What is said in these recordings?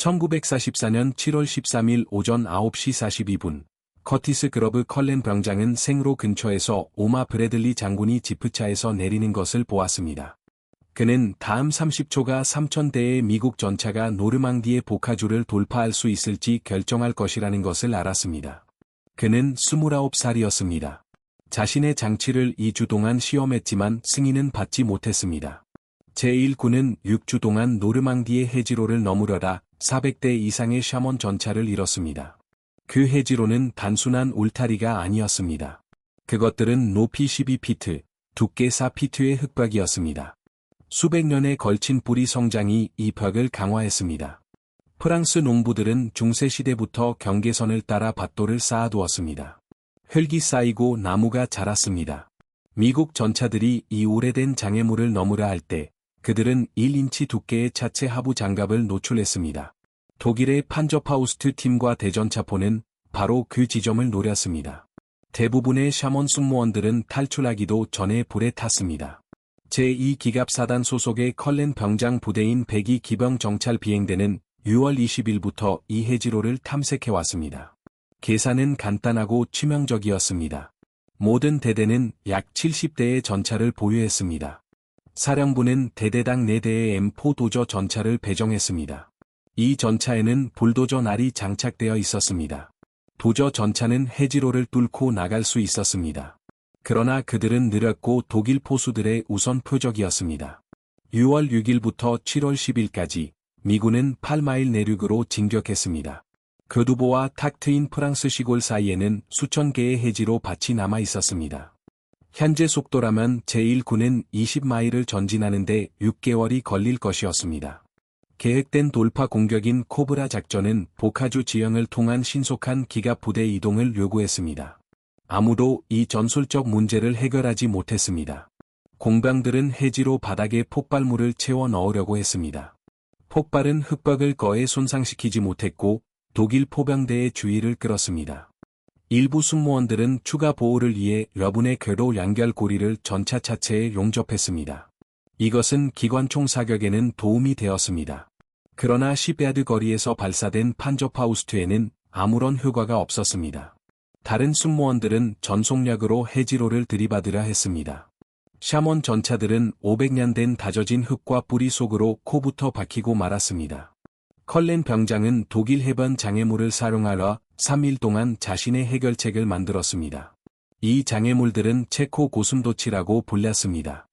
1944년 7월 13일 오전 9시 42분, 커티스 그러브 컬렌 병장은 생로 근처에서 오마 브래들리 장군이 지프차에서 내리는 것을 보았습니다. 그는 다음 30초가 3,000대의 미국 전차가 노르망디의 보카주를 돌파할 수 있을지 결정할 것이라는 것을 알았습니다. 그는 29살이었습니다. 자신의 장치를 2주 동안 시험했지만 승인은 받지 못했습니다. 제1군은 6주 동안 노르망디의 해지로를 넘으려다 400대 이상의 샤먼 전차를 잃었습니다. 그 해지로는 단순한 울타리가 아니었습니다. 그것들은 높이 12피트, 두께 4피트의 흙벽이었습니다. 수백 년에 걸친 뿌리 성장이 이 벽을 강화했습니다. 프랑스 농부들은 중세시대부터 경계선을 따라 밭돌을 쌓아두었습니다. 흙이 쌓이고 나무가 자랐습니다. 미국 전차들이 이 오래된 장애물을 넘으려 할 때 그들은 1인치 두께의 차체 하부 장갑을 노출했습니다. 독일의 판저파우스트 팀과 대전차포는 바로 그 지점을 노렸습니다. 대부분의 샤먼 승무원들은 탈출하기도 전에 불에 탔습니다. 제2기갑사단 소속의 컬렌 병장 부대인 102 기병 정찰 비행대는 6월 20일부터 이 해지로를 탐색해왔습니다. 계산은 간단하고 치명적이었습니다. 모든 대대는 약 70대의 전차를 보유했습니다. 사령부는 대대당 4대의 M4 도저 전차를 배정했습니다. 이 전차에는 불도저 날이 장착되어 있었습니다. 도저 전차는 해지로를 뚫고 나갈 수 있었습니다. 그러나 그들은 느렸고 독일 포수들의 우선 표적이었습니다. 6월 6일부터 7월 10일까지 미군은 8마일 내륙으로 진격했습니다. 거두보와 탁 트인 프랑스 시골 사이에는 수천 개의 해지로 밭이 남아 있었습니다. 현재 속도라면 제1군은 20마일을 전진하는데 6개월이 걸릴 것이었습니다. 계획된 돌파 공격인 코브라 작전은 보카주 지형을 통한 신속한 기갑 부대 이동을 요구했습니다. 아무도 이 전술적 문제를 해결하지 못했습니다. 공병들은 해지로 바닥에 폭발물을 채워 넣으려고 했습니다. 폭발은 흙벽을 거의 손상시키지 못했고 독일 포병대의 주의를 끌었습니다. 일부 승무원들은 추가 보호를 위해 여분의 궤도 연결고리를 전차 차체에 용접했습니다. 이것은 기관총 사격에는 도움이 되었습니다. 그러나 10야드 거리에서 발사된 판저파우스트에는 아무런 효과가 없었습니다. 다른 승무원들은 전속력으로 해지로를 들이받으려 했습니다. 샤먼 전차들은 500년 된 다져진 흙과 뿌리 속으로 코부터 박히고 말았습니다. 컬렌 병장은 독일 해변 장애물을 사용하려 3일 동안 자신의 해결책을 만들었습니다. 이 장애물들은 체코 고슴도치라고 불렸습니다.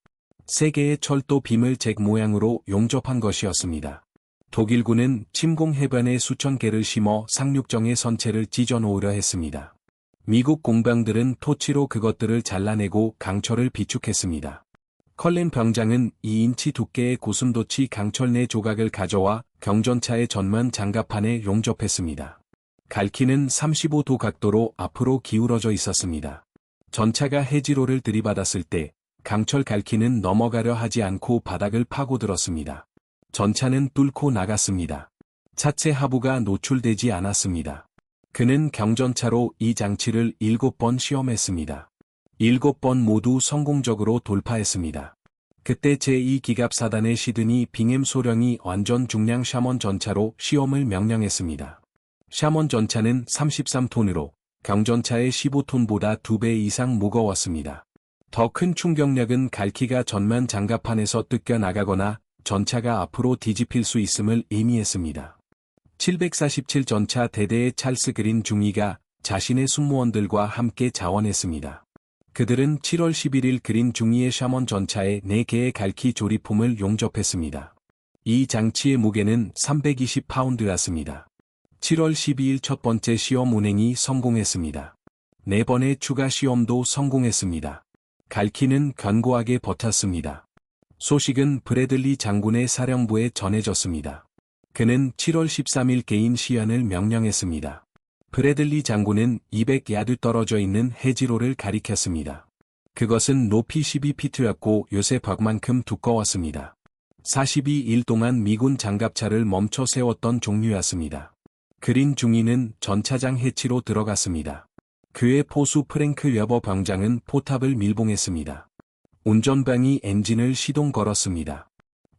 3개의 철도 빔을 잭 모양으로 용접한 것이었습니다. 독일군은 침공 해변에 수천 개를 심어 상륙정의 선체를 찢어놓으려 했습니다. 미국 공병들은 토치로 그것들을 잘라내고 강철을 비축했습니다. 컬렌 병장은 2인치 두께의 고슴도치 강철 4조각을 가져와 경전차의 전면 장갑판에 용접했습니다. 갈키는 35도 각도로 앞으로 기울어져 있었습니다. 전차가 해지로를 들이받았을 때 강철 갈키는 넘어가려 하지 않고 바닥을 파고들었습니다. 전차는 뚫고 나갔습니다. 차체 하부가 노출되지 않았습니다. 그는 경전차로 이 장치를 7번 시험했습니다. 7번 모두 성공적으로 돌파했습니다. 그때 제2기갑사단의 시드니 빙햄 소령이 완전 중량 샤먼 전차로 시험을 명령했습니다. 샤먼 전차는 33톤으로 경전차의 15톤보다 2배 이상 무거웠습니다. 더 큰 충격력은 갈키가 전면 장갑판에서 뜯겨나가거나 전차가 앞으로 뒤집힐 수 있음을 의미했습니다. 747 전차 대대의 찰스 그린 중위가 자신의 승무원들과 함께 자원했습니다. 그들은 7월 11일 그린 중위의 샤먼 전차에 4개의 갈키 조립품을 용접했습니다. 이 장치의 무게는 320파운드였습니다. 7월 12일 첫 번째 시험 운행이 성공했습니다. 4번의 추가 시험도 성공했습니다. 갈키는 견고하게 버텼습니다. 소식은 브래들리 장군의 사령부에 전해졌습니다. 그는 7월 13일 개인 시연을 명령했습니다. 브래들리 장군은 200야드 떨어져 있는 해지로를 가리켰습니다. 그것은 높이 12피트였고 요새 벽만큼 두꺼웠습니다. 42일 동안 미군 장갑차를 멈춰 세웠던 종류였습니다. 그린 중위는 전차장 해치로 들어갔습니다. 그의 포수 프랭크 여버 병장은 포탑을 밀봉했습니다. 운전병이 엔진을 시동 걸었습니다.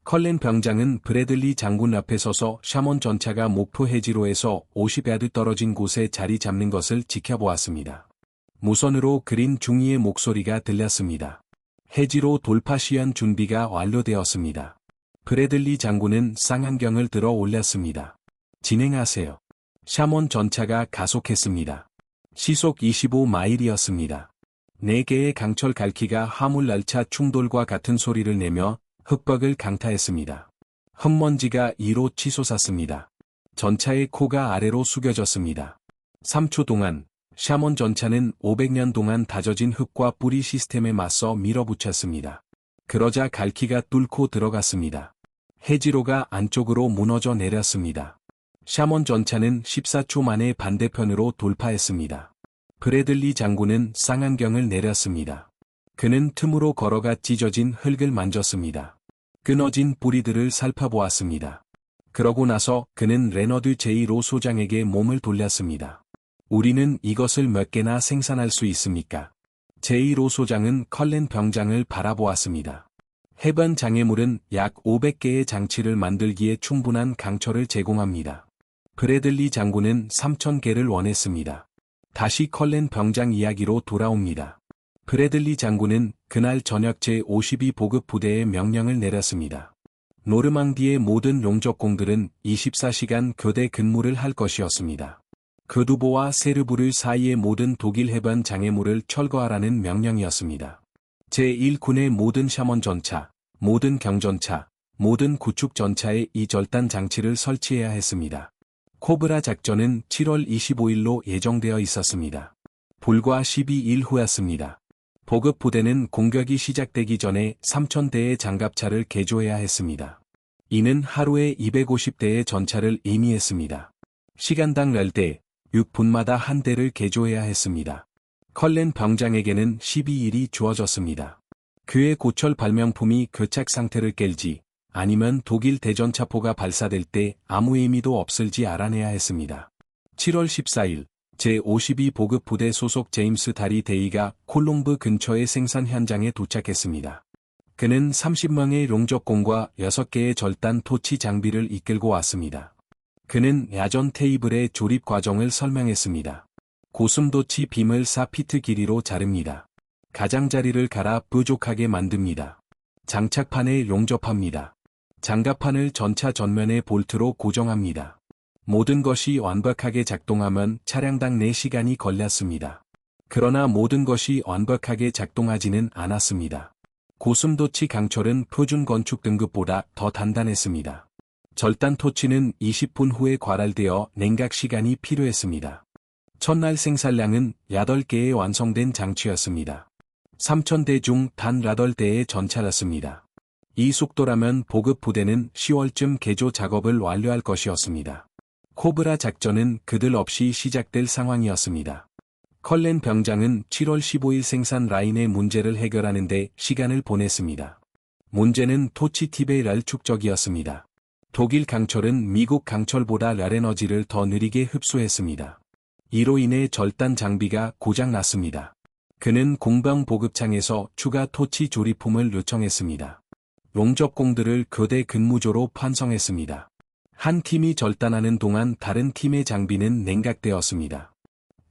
컬렌 병장은 브래들리 장군 앞에 서서 샤몬 전차가 목표 해지로에서 50야드 떨어진 곳에 자리 잡는 것을 지켜보았습니다. 무선으로 그린 중위의 목소리가 들렸습니다. 해지로 돌파 시한 준비가 완료되었습니다. 브래들리 장군은 쌍안경을 들어 올렸습니다. 진행하세요. 샤몬 전차가 가속했습니다. 시속 25마일이었습니다. 4개의 강철 갈퀴가 화물 날차 충돌과 같은 소리를 내며 흙벽을 강타했습니다. 흙먼지가 이로 치솟았습니다. 전차의 코가 아래로 숙여졌습니다. 3초 동안 샤몬 전차는 500년 동안 다져진 흙과 뿌리 시스템에 맞서 밀어붙였습니다. 그러자 갈퀴가 뚫고 들어갔습니다. 해지로가 안쪽으로 무너져 내렸습니다. 샤몬 전차는 14초 만에 반대편으로 돌파했습니다. 브래들리 장군은 쌍안경을 내렸습니다. 그는 틈으로 걸어가 찢어진 흙을 만졌습니다. 끊어진 뿌리들을 살펴보았습니다. 그러고 나서 그는 레너드 제1호 소장에게 몸을 돌렸습니다. 우리는 이것을 몇 개나 생산할 수 있습니까? 제1호 소장은 컬렌 병장을 바라보았습니다. 해변 장애물은 약 500개의 장치를 만들기에 충분한 강철을 제공합니다. 브래들리 장군은 3,000개를 원했습니다. 다시 컬렌 병장 이야기로 돌아옵니다. 브래들리 장군은 그날 저녁 제52 보급 부대에 명령을 내렸습니다. 노르망디의 모든 용접공들은 24시간 교대 근무를 할 것이었습니다. 그두보와 세르부르 사이의 모든 독일 해변 장애물을 철거하라는 명령이었습니다. 제1군의 모든 샤몬 전차, 모든 경전차, 모든 구축 전차에 이 절단 장치를 설치해야 했습니다. 코브라 작전은 7월 25일로 예정되어 있었습니다. 불과 12일 후였습니다. 보급 부대는 공격이 시작되기 전에 3,000대의 장갑차를 개조해야 했습니다. 이는 하루에 250대의 전차를 의미했습니다. 시간당 10대, 6분마다 한 대를 개조해야 했습니다. 컬렌 병장에게는 12일이 주어졌습니다. 그의 고철 발명품이 교착 상태를 깰지 아니면 독일 대전차포가 발사될 때 아무 의미도 없을지 알아내야 했습니다. 7월 14일 제52 보급 부대 소속 제임스 다리 데이가 콜롬브 근처의 생산 현장에 도착했습니다. 그는 30명의 용접공과 6개의 절단 토치 장비를 이끌고 왔습니다. 그는 야전 테이블의 조립 과정을 설명했습니다. 고슴도치 빔을 4피트 길이로 자릅니다. 가장자리를 갈아 부족하게 만듭니다. 장착판에 용접합니다. 장갑판을 전차 전면에 볼트로 고정합니다. 모든 것이 완벽하게 작동하면 차량당 4시간이 걸렸습니다. 그러나 모든 것이 완벽하게 작동하지는 않았습니다. 고슴도치 강철은 표준 건축 등급보다 더 단단했습니다. 절단 토치는 20분 후에 괄활되어 냉각 시간이 필요했습니다. 첫날 생산량은 8개의 완성된 장치였습니다. 3,000대 중 단 8대의 전차였습니다. 이 속도라면 보급 부대는 10월쯤 개조 작업을 완료할 것이었습니다. 코브라 작전은 그들 없이 시작될 상황이었습니다. 컬렌 병장은 7월 15일 생산 라인의 문제를 해결하는 데 시간을 보냈습니다. 문제는 토치 팁의 랄 축적이었습니다. 독일 강철은 미국 강철보다 랄 에너지를 더 느리게 흡수했습니다. 이로 인해 절단 장비가 고장났습니다. 그는 공방 보급창에서 추가 토치 조립품을 요청했습니다. 용접공들을 교대 근무조로 편성했습니다. 한 팀이 절단하는 동안 다른 팀의 장비는 냉각되었습니다.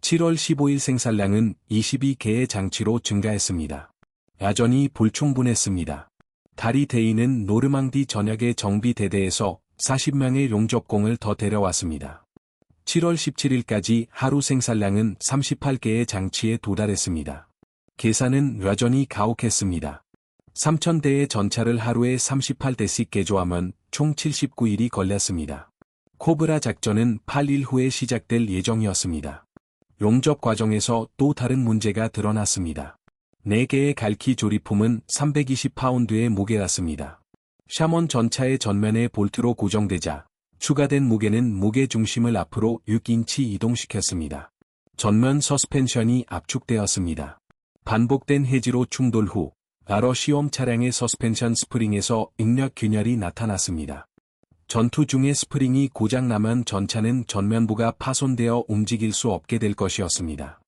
7월 15일 생산량은 22개의 장치로 증가했습니다. 야전이 불충분했습니다. 다리 데이는 노르망디 전역의 정비대대에서 40명의 용접공을 더 데려왔습니다. 7월 17일까지 하루 생산량은 38개의 장치에 도달했습니다. 계산은 여전히 가혹했습니다. 3,000대의 전차를 하루에 38대씩 개조하면 총 79일이 걸렸습니다. 코브라 작전은 8일 후에 시작될 예정이었습니다. 용접 과정에서 또 다른 문제가 드러났습니다. 4개의 갈퀴 조립품은 320파운드의 무게였습니다. 샤몬 전차의 전면에 볼트로 고정되자 추가된 무게는 무게 중심을 앞으로 6인치 이동시켰습니다. 전면 서스펜션이 압축되었습니다. 반복된 해지로 충돌 후 여러 시험 차량의 서스펜션 스프링에서 응력 균열이 나타났습니다. 전투 중에 스프링이 고장나면 전차는 전면부가 파손되어 움직일 수 없게 될 것이었습니다.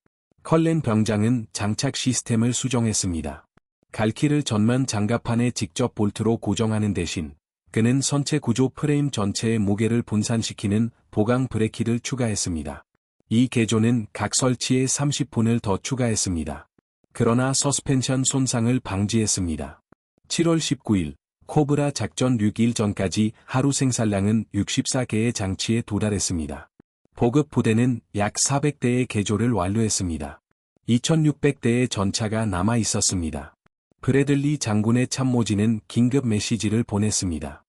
컬렌 병장은 장착 시스템을 수정했습니다. 갈퀴를 전면 장갑판에 직접 볼트로 고정하는 대신 그는 선체 구조 프레임 전체의 무게를 분산시키는 보강 브레이크를 추가했습니다. 이 개조는 각 설치에 30푼을 더 추가했습니다. 그러나 서스펜션 손상을 방지했습니다. 7월 19일, 코브라 작전 6일 전까지 하루 생산량은 64개의 장치에 도달했습니다. 보급 부대는 약 400대의 개조를 완료했습니다. 2600대의 전차가 남아 있었습니다. 브래들리 장군의 참모진은 긴급 메시지를 보냈습니다.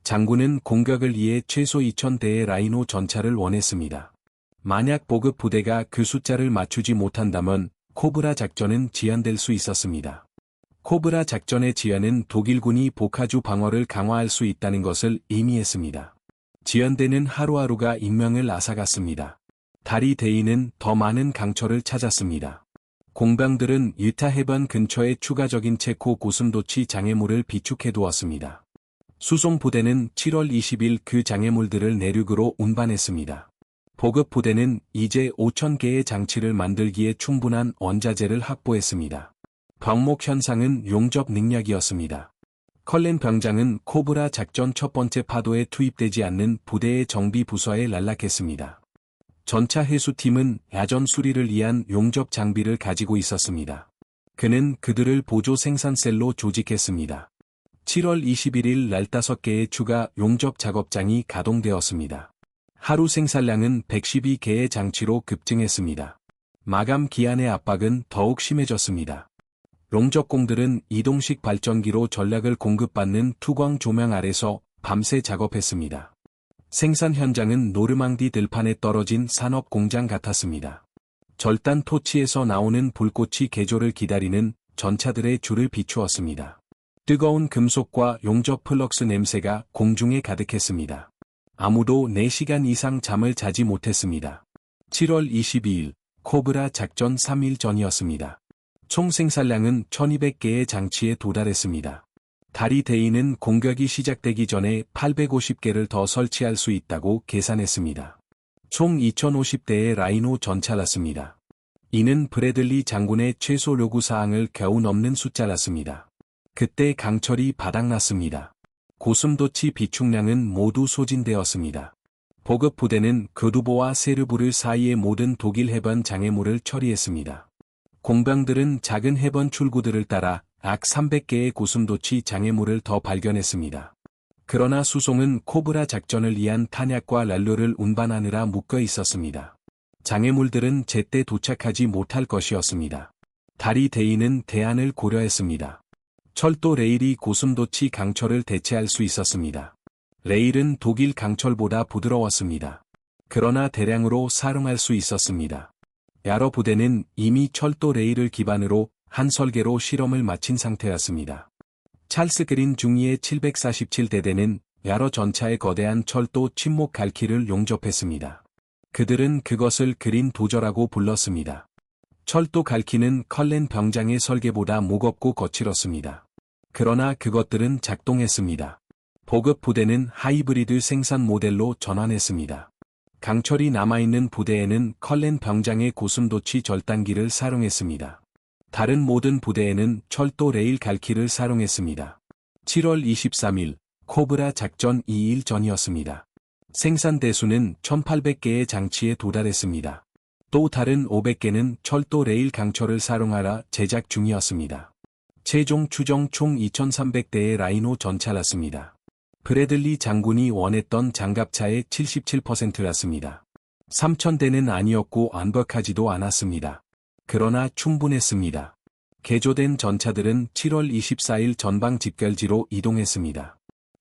장군은 공격을 위해 최소 2000대의 라이노 전차를 원했습니다. 만약 보급 부대가 그 숫자를 맞추지 못한다면 코브라 작전은 지연될 수 있었습니다. 코브라 작전의 지연은 독일군이 보카주 방어를 강화할 수 있다는 것을 의미했습니다. 지연되는 하루하루가 인명을 앗아갔습니다. 다리 대인은 더 많은 강철을 찾았습니다. 공병들은 유타 해변 근처에 추가적인 체코 고슴도치 장애물을 비축해두었습니다. 수송 부대는 7월 20일 그 장애물들을 내륙으로 운반했습니다. 보급 부대는 이제 5,000개의 장치를 만들기에 충분한 원자재를 확보했습니다. 병목 현상은 용접 능력이었습니다. 컬렌 병장은 코브라 작전 첫 번째 파도에 투입되지 않는 부대의 정비 부서에 난락했습니다. 전차 해수팀은 야전 수리를 위한 용접 장비를 가지고 있었습니다. 그는 그들을 보조 생산셀로 조직했습니다. 7월 21일 날 5개의 추가 용접 작업장이 가동되었습니다. 하루 생산량은 112개의 장치로 급증했습니다. 마감 기한의 압박은 더욱 심해졌습니다. 용접공들은 이동식 발전기로 전략을 공급받는 투광 조명 아래서 밤새 작업했습니다. 생산 현장은 노르망디 들판에 떨어진 산업 공장 같았습니다. 절단 토치에서 나오는 불꽃이 개조를 기다리는 전차들의 줄을 비추었습니다. 뜨거운 금속과 용접 플럭스 냄새가 공중에 가득했습니다. 아무도 4시간 이상 잠을 자지 못했습니다. 7월 22일, 코브라 작전 3일 전이었습니다. 총 생산량은 1200개의 장치에 도달했습니다. 다리 대인은 공격이 시작되기 전에 850개를 더 설치할 수 있다고 계산했습니다. 총 2050대의 라이노 전차랐습니다. 이는 브래들리 장군의 최소 요구사항을 겨우 넘는 숫자랐습니다. 그때 강철이 바닥났습니다. 고슴도치 비축량은 모두 소진되었습니다. 보급 부대는 그두보와 세르부르 사이의 모든 독일 해변 장애물을 처리했습니다. 공병들은 작은 해변 출구들을 따라 약 300개의 고슴도치 장애물을 더 발견했습니다. 그러나 수송은 코브라 작전을 위한 탄약과 난로를 운반하느라 묶여 있었습니다. 장애물들은 제때 도착하지 못할 것이었습니다. 다리 대인은 대안을 고려했습니다. 철도 레일이 고슴도치 강철을 대체할 수 있었습니다. 레일은 독일 강철보다 부드러웠습니다. 그러나 대량으로 사용할 수 있었습니다. 야러 부대는 이미 철도 레일을 기반으로 한 설계로 실험을 마친 상태였습니다. 찰스 그린 중위의 747대대는 야러 전차의 거대한 철도 침묵 갈퀴를 용접했습니다. 그들은 그것을 그린 도저라고 불렀습니다. 철도 갈퀴는 컬렌 병장의 설계보다 무겁고 거칠었습니다. 그러나 그것들은 작동했습니다. 보급 부대는 하이브리드 생산 모델로 전환했습니다. 강철이 남아있는 부대에는 컬렌 병장의 고슴도치 절단기를 사용했습니다. 다른 모든 부대에는 철도 레일 갈퀴를 사용했습니다. 7월 23일, 코브라 작전 2일 전이었습니다. 생산 대수는 1800개의 장치에 도달했습니다. 또 다른 500개는 철도 레일 강철을 사용하라 제작 중이었습니다. 최종 추정 총 2300대의 라이노 전차랐습니다. 브래들리 장군이 원했던 장갑차의 77%랐습니다. 3000대는 아니었고 완벽하지도 않았습니다. 그러나 충분했습니다. 개조된 전차들은 7월 24일 전방 집결지로 이동했습니다.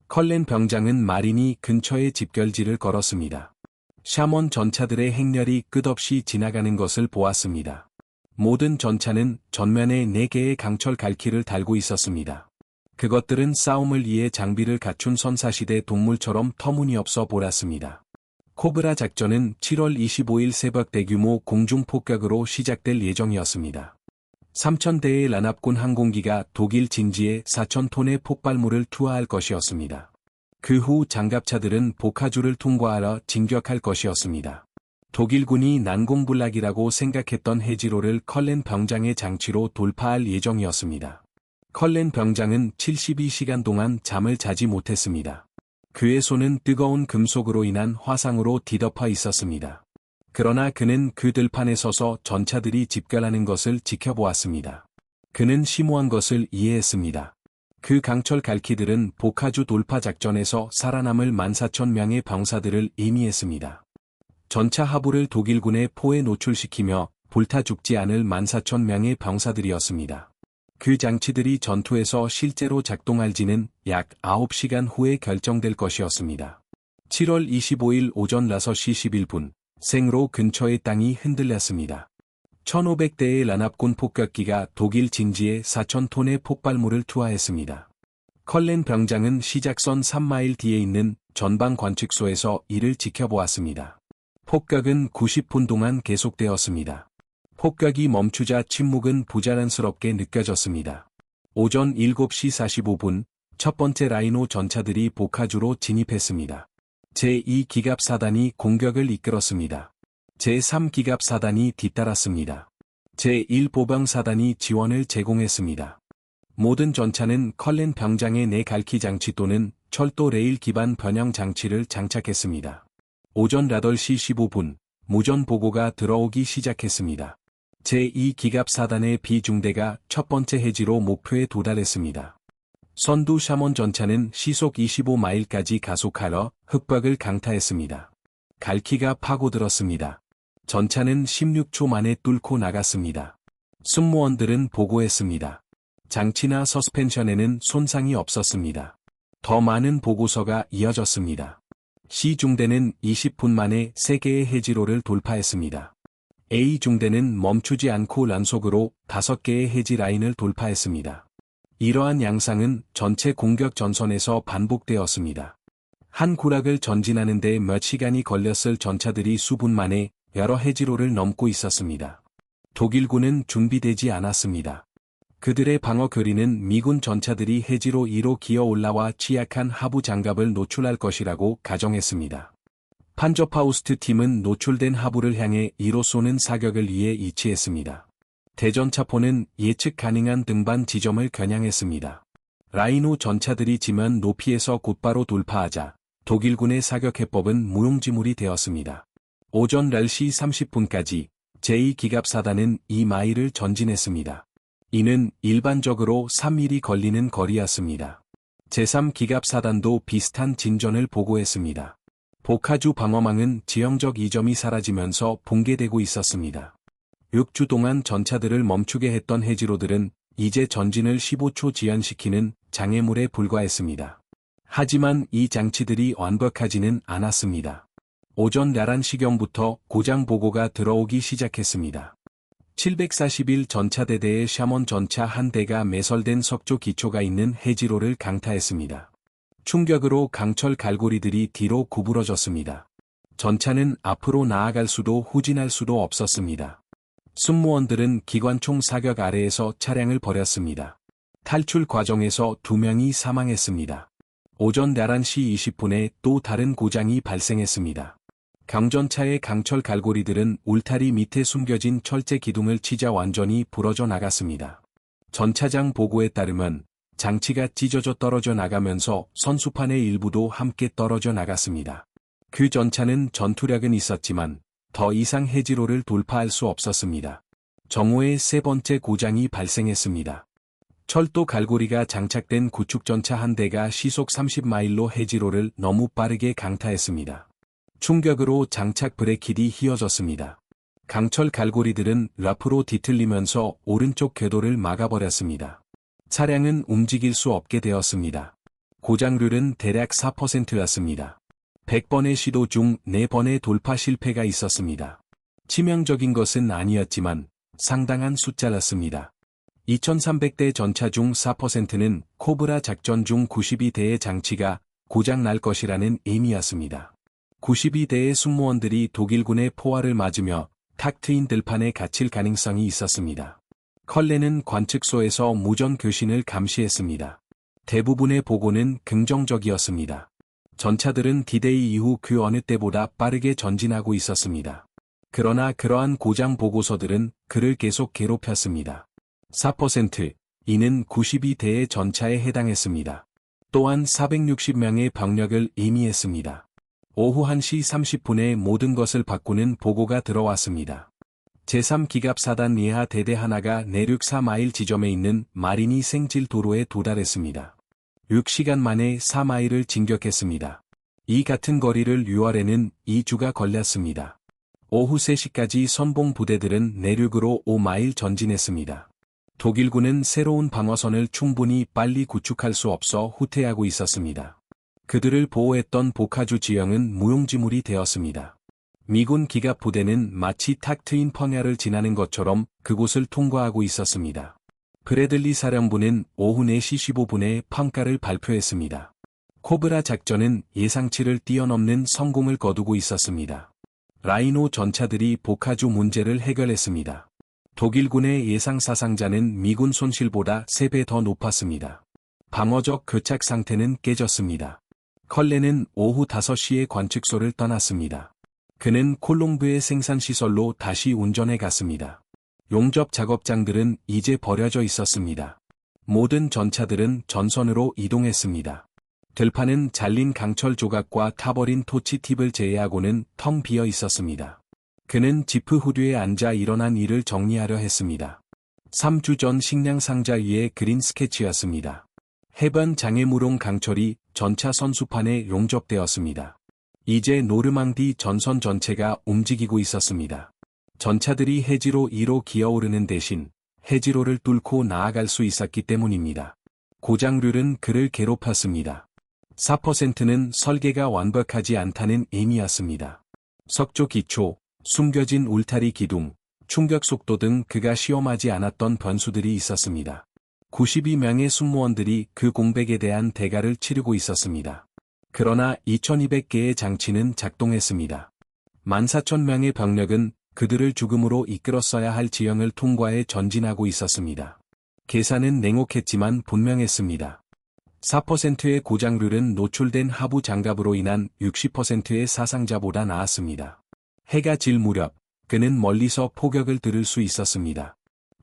컬렌 병장은 마린이 근처에 집결지를 걸었습니다. 샤몬 전차들의 행렬이 끝없이 지나가는 것을 보았습니다. 모든 전차는 전면에 4개의 강철 갈퀴를 달고 있었습니다. 그것들은 싸움을 위해 장비를 갖춘 선사시대 동물처럼 터무니없어 보였습니다. 코브라 작전은 7월 25일 새벽 대규모 공중폭격으로 시작될 예정이었습니다. 3000대의 란합군 항공기가 독일 진지에 4000톤의 폭발물을 투하할 것이었습니다. 그 후 장갑차들은 보카주를 통과하러 진격할 것이었습니다. 독일군이 난공불락이라고 생각했던 해지로를 컬렌 병장의 장치로 돌파할 예정이었습니다. 컬렌 병장은 72시간 동안 잠을 자지 못했습니다. 그의 손은 뜨거운 금속으로 인한 화상으로 뒤덮여 있었습니다. 그러나 그는 그 들판에 서서 전차들이 집결하는 것을 지켜보았습니다. 그는 심오한 것을 이해했습니다. 그 강철 갈퀴들은 보카주 돌파 작전에서 살아남을 14,000명의 병사들을 의미했습니다. 전차 하부를 독일군의 포에 노출시키며 불타 죽지 않을 14,000명의 병사들이었습니다. 그 장치들이 전투에서 실제로 작동할지는 약 9시간 후에 결정될 것이었습니다. 7월 25일 오전 5시 11분, 생로 근처의 땅이 흔들렸습니다. 1,500대의 연합군 폭격기가 독일 진지에 4,000톤의 폭발물을 투하했습니다. 컬렌 병장은 시작선 3마일 뒤에 있는 전방 관측소에서 이를 지켜보았습니다. 폭격은 90분 동안 계속되었습니다. 폭격이 멈추자 침묵은 부자연스럽게 느껴졌습니다. 오전 7시 45분, 첫 번째 라이노 전차들이 보카주로 진입했습니다. 제2기갑사단이 공격을 이끌었습니다. 제3기갑사단이 뒤따랐습니다. 제1보병사단이 지원을 제공했습니다. 모든 전차는 컬렌 병장의 내갈퀴 장치 또는 철도 레일 기반 변형 장치를 장착했습니다. 오전 8시 15분, 무전 보고가 들어오기 시작했습니다. 제2기갑사단의 B중대가 첫 번째 해지로 목표에 도달했습니다. 선두 샤몬 전차는 시속 25마일까지 가속하여 흑박을 강타했습니다. 갈퀴가 파고들었습니다. 전차는 16초 만에 뚫고 나갔습니다. 승무원들은 보고했습니다. 장치나 서스펜션에는 손상이 없었습니다. 더 많은 보고서가 이어졌습니다. C중대는 20분 만에 3개의 해지로를 돌파했습니다. A중대는 멈추지 않고 연속으로 5개의 해지 라인을 돌파했습니다. 이러한 양상은 전체 공격 전선에서 반복되었습니다. 한 구락을 전진하는 데 몇 시간이 걸렸을 전차들이 수분 만에 여러 해지로를 넘고 있었습니다. 독일군은 준비되지 않았습니다. 그들의 방어 거리는 미군 전차들이 해지로 2로 기어 올라와 취약한 하부 장갑을 노출할 것이라고 가정했습니다. 판저파우스트 팀은 노출된 하부를 향해 2로 쏘는 사격을 위해 이치했습니다. 대전차포는 예측 가능한 등반 지점을 겨냥했습니다. 라이노 전차들이 지면 높이에서 곧바로 돌파하자 독일군의 사격 해법은 무용지물이 되었습니다. 오전 10시 30분까지 제2기갑사단은 2마일을 전진했습니다. 이는 일반적으로 3일이 걸리는 거리였습니다. 제3기갑사단도 비슷한 진전을 보고했습니다. 보카주 방어망은 지형적 이점이 사라지면서 붕괴되고 있었습니다. 6주 동안 전차들을 멈추게 했던 해지로들은 이제 전진을 15초 지연시키는 장애물에 불과했습니다. 하지만 이 장치들이 완벽하지는 않았습니다. 오전 11시경부터 고장 보고가 들어오기 시작했습니다. 741 전차대대의 샤몬 전차 한 대가 매설된 석조 기초가 있는 해지로를 강타했습니다. 충격으로 강철 갈고리들이 뒤로 구부러졌습니다. 전차는 앞으로 나아갈 수도 후진할 수도 없었습니다. 승무원들은 기관총 사격 아래에서 차량을 버렸습니다. 탈출 과정에서 2명이 사망했습니다. 오전 11시 20분에 또 다른 고장이 발생했습니다. 경전차의 강철 갈고리들은 울타리 밑에 숨겨진 철제 기둥을 치자 완전히 부러져 나갔습니다. 전차장 보고에 따르면 장치가 찢어져 떨어져 나가면서 선수판의 일부도 함께 떨어져 나갔습니다. 그 전차는 전투력은 있었지만 더 이상 해지로를 돌파할 수 없었습니다. 정오에 세 번째 고장이 발생했습니다. 철도 갈고리가 장착된 구축전차 한 대가 시속 30마일로 해지로를 너무 빠르게 강타했습니다. 충격으로 장착 브레이크이 휘어졌습니다. 강철 갈고리들은 앞으로 뒤틀리면서 오른쪽 궤도를 막아버렸습니다. 차량은 움직일 수 없게 되었습니다. 고장률은 대략 4%였습니다. 100번의 시도 중 4번의 돌파 실패가 있었습니다. 치명적인 것은 아니었지만 상당한 숫자였습니다. 2300대 전차 중 4%는 코브라 작전 중 92대의 장치가 고장 날 것이라는 의미였습니다. 92대의 승무원들이 독일군의 포화를 맞으며 탁 트인 들판에 갇힐 가능성이 있었습니다. 컬렌은 관측소에서 무전 교신을 감시했습니다. 대부분의 보고는 긍정적이었습니다. 전차들은 D-Day 이후 그 어느 때보다 빠르게 전진하고 있었습니다. 그러나 그러한 고장 보고서들은 그를 계속 괴롭혔습니다. 4%, 이는 92대의 전차에 해당했습니다. 또한 460명의 병력을 의미했습니다. 오후 1시 30분에 모든 것을 바꾸는 보고가 들어왔습니다. 제3기갑사단 예하 대대 하나가 내륙 4마일 지점에 있는 마리니 생질 도로에 도달했습니다. 6시간 만에 4마일을 진격했습니다. 이 같은 거리를 6월에는 2주가 걸렸습니다. 오후 3시까지 선봉 부대들은 내륙으로 5마일 전진했습니다. 독일군은 새로운 방어선을 충분히 빨리 구축할 수 없어 후퇴하고 있었습니다. 그들을 보호했던 보카주 지형은 무용지물이 되었습니다. 미군 기갑 부대는 마치 탁 트인 평야를 지나는 것처럼 그곳을 통과하고 있었습니다. 브래들리 사령부는 오후 4시 15분에 평가를 발표했습니다. 코브라 작전은 예상치를 뛰어넘는 성공을 거두고 있었습니다. 라이노 전차들이 보카주 문제를 해결했습니다. 독일군의 예상 사상자는 미군 손실보다 3배 더 높았습니다. 방어적 교착 상태는 깨졌습니다. 컬렌은 오후 5시에 관측소를 떠났습니다. 그는 콜롬브의 생산시설로 다시 운전해 갔습니다. 용접 작업장들은 이제 버려져 있었습니다. 모든 전차들은 전선으로 이동했습니다. 들판은 잘린 강철 조각과 타버린 토치 팁을 제외하고는 텅 비어 있었습니다. 그는 지프 후드에 앉아 일어난 일을 정리하려 했습니다. 3주 전 식량 상자 위에 그린 스케치였습니다. 해변 장애무롱 강철이 전차 선수판에 용접되었습니다. 이제 노르망디 전선 전체가 움직이고 있었습니다. 전차들이 해지로 2로 기어오르는 대신 해지로를 뚫고 나아갈 수 있었기 때문입니다. 고장률은 그를 괴롭혔습니다. 4%는 설계가 완벽하지 않다는 의미였습니다. 석조 기초, 숨겨진 울타리 기둥, 충격 속도 등 그가 시험하지 않았던 변수들이 있었습니다. 92명의 승무원들이 그 공백에 대한 대가를 치르고 있었습니다. 그러나 2200개의 장치는 작동했습니다. 14,000명의 병력은 그들을 죽음으로 이끌었어야 할 지형을 통과해 전진하고 있었습니다. 계산은 냉혹했지만 분명했습니다. 4%의 고장률은 노출된 하부 장갑으로 인한 60%의 사상자보다 나았습니다. 해가 질 무렵 그는 멀리서 포격을 들을 수 있었습니다.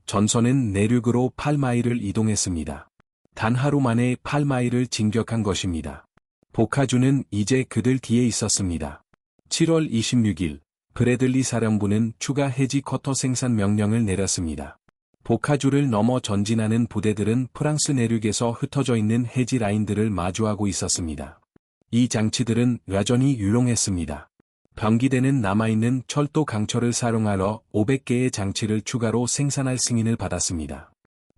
전선은 내륙으로 8마일을 이동했습니다. 단 하루 만에 8마일을 진격한 것입니다. 보카주는 이제 그들 뒤에 있었습니다. 7월 26일, 브래들리 사령부는 추가 해지 쿼터 생산 명령을 내렸습니다. 보카주를 넘어 전진하는 부대들은 프랑스 내륙에서 흩어져 있는 해지 라인들을 마주하고 있었습니다. 이 장치들은 여전히 유용했습니다. 병기대는 남아있는 철도 강철을 사용하러 500개의 장치를 추가로 생산할 승인을 받았습니다.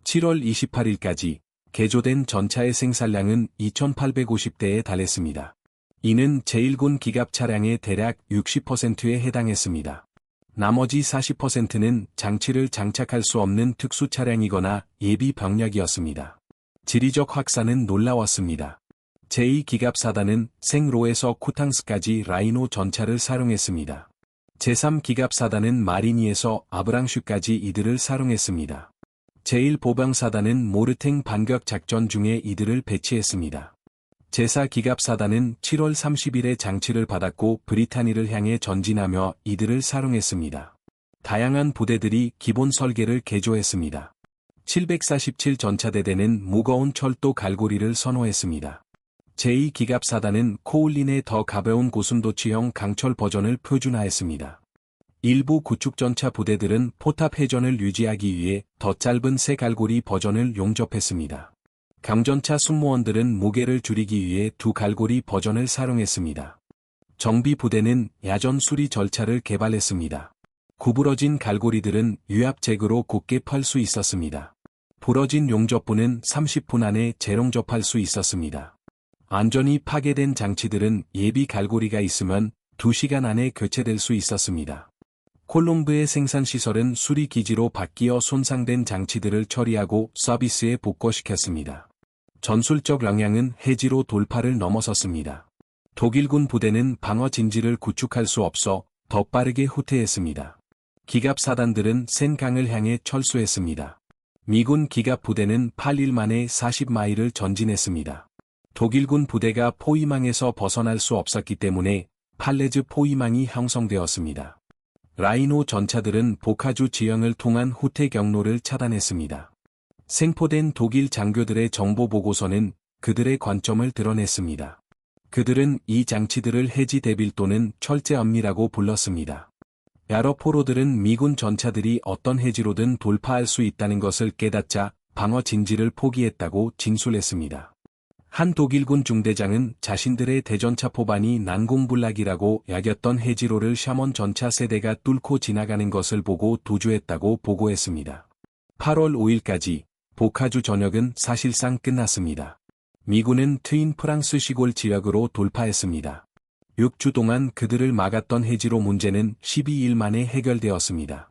7월 28일까지 개조된 전차의 생산량은 2,850대에 달했습니다. 이는 제1군 기갑 차량의 대략 60%에 해당했습니다. 나머지 40%는 장치를 장착할 수 없는 특수 차량이거나 예비 병력이었습니다. 지리적 확산은 놀라웠습니다. 제2기갑사단은 생로에서 쿠탕스까지 라이노 전차를 사용했습니다. 제3기갑사단은 마리니에서 아브랑슈까지 이들을 사용했습니다. 제1보병사단은 모르탱 반격 작전 중에 이들을 배치했습니다. 제4기갑사단은 7월 30일에 장치를 받았고 브리타니를 향해 전진하며 이들을 사용했습니다. 다양한 부대들이 기본 설계를 개조했습니다. 747 전차대대는 무거운 철도 갈고리를 선호했습니다. 제2기갑사단은 코울린의 더 가벼운 고순도치형 강철 버전을 표준화했습니다. 일부 구축전차 부대들은 포탑 회전을 유지하기 위해 더 짧은 새 갈고리 버전을 용접했습니다. 강전차 승무원들은 무게를 줄이기 위해 두 갈고리 버전을 사용했습니다. 정비 부대는 야전 수리 절차를 개발했습니다. 구부러진 갈고리들은 유압잭으로 곧게 펼 수 있었습니다. 부러진 용접부는 30분 안에 재롱접할 수 있었습니다. 안전이 파괴된 장치들은 예비 갈고리가 있으면 2시간 안에 교체될 수 있었습니다. 콜롬브의 생산시설은 수리기지로 바뀌어 손상된 장치들을 처리하고 서비스에 복구시켰습니다. 전술적 영향은 해지로 돌파를 넘어섰습니다. 독일군 부대는 방어 진지를 구축할 수 없어 더 빠르게 후퇴했습니다. 기갑사단들은 센강을 향해 철수했습니다. 미군 기갑 부대는 8일 만에 40마일을 전진했습니다. 독일군 부대가 포위망에서 벗어날 수 없었기 때문에 팔레즈 포위망이 형성되었습니다. 라이노 전차들은 보카주 지형을 통한 후퇴 경로를 차단했습니다. 생포된 독일 장교들의 정보 보고서는 그들의 관점을 드러냈습니다. 그들은 이 장치들을 해지 데빌 또는 철제 엄미라고 불렀습니다. 여러 포로들은 미군 전차들이 어떤 해지로든 돌파할 수 있다는 것을 깨닫자 방어 진지를 포기했다고 진술했습니다. 한 독일군 중대장은 자신들의 대전차 포반이 난공불락이라고 여겼던 해지로를 샤먼 전차 세대가 뚫고 지나가는 것을 보고 도주했다고 보고했습니다. 8월 5일까지 보카주 전역은 사실상 끝났습니다. 미군은 트윈 프랑스 시골 지역으로 돌파했습니다. 6주 동안 그들을 막았던 해지로 문제는 12일 만에 해결되었습니다.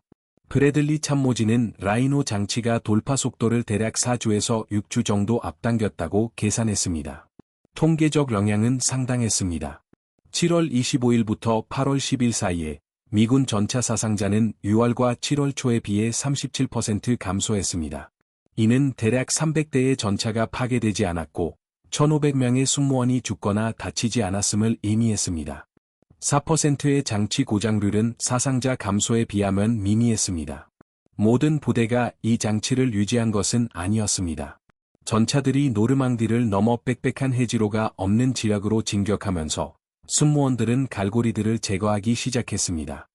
브래들리 참모진은 라이노 장치가 돌파 속도를 대략 4주에서 6주 정도 앞당겼다고 계산했습니다. 통계적 영향은 상당했습니다. 7월 25일부터 8월 10일 사이에 미군 전차 사상자는 6월과 7월 초에 비해 37% 감소했습니다. 이는 대략 300대의 전차가 파괴되지 않았고 1,500명의 승무원이 죽거나 다치지 않았음을 의미했습니다. 4%의 장치 고장률은 사상자 감소에 비하면 미미했습니다. 모든 부대가 이 장치를 유지한 것은 아니었습니다. 전차들이 노르망디를 넘어 빽빽한 해지로가 없는 지역으로 진격하면서 승무원들은 갈고리들을 제거하기 시작했습니다.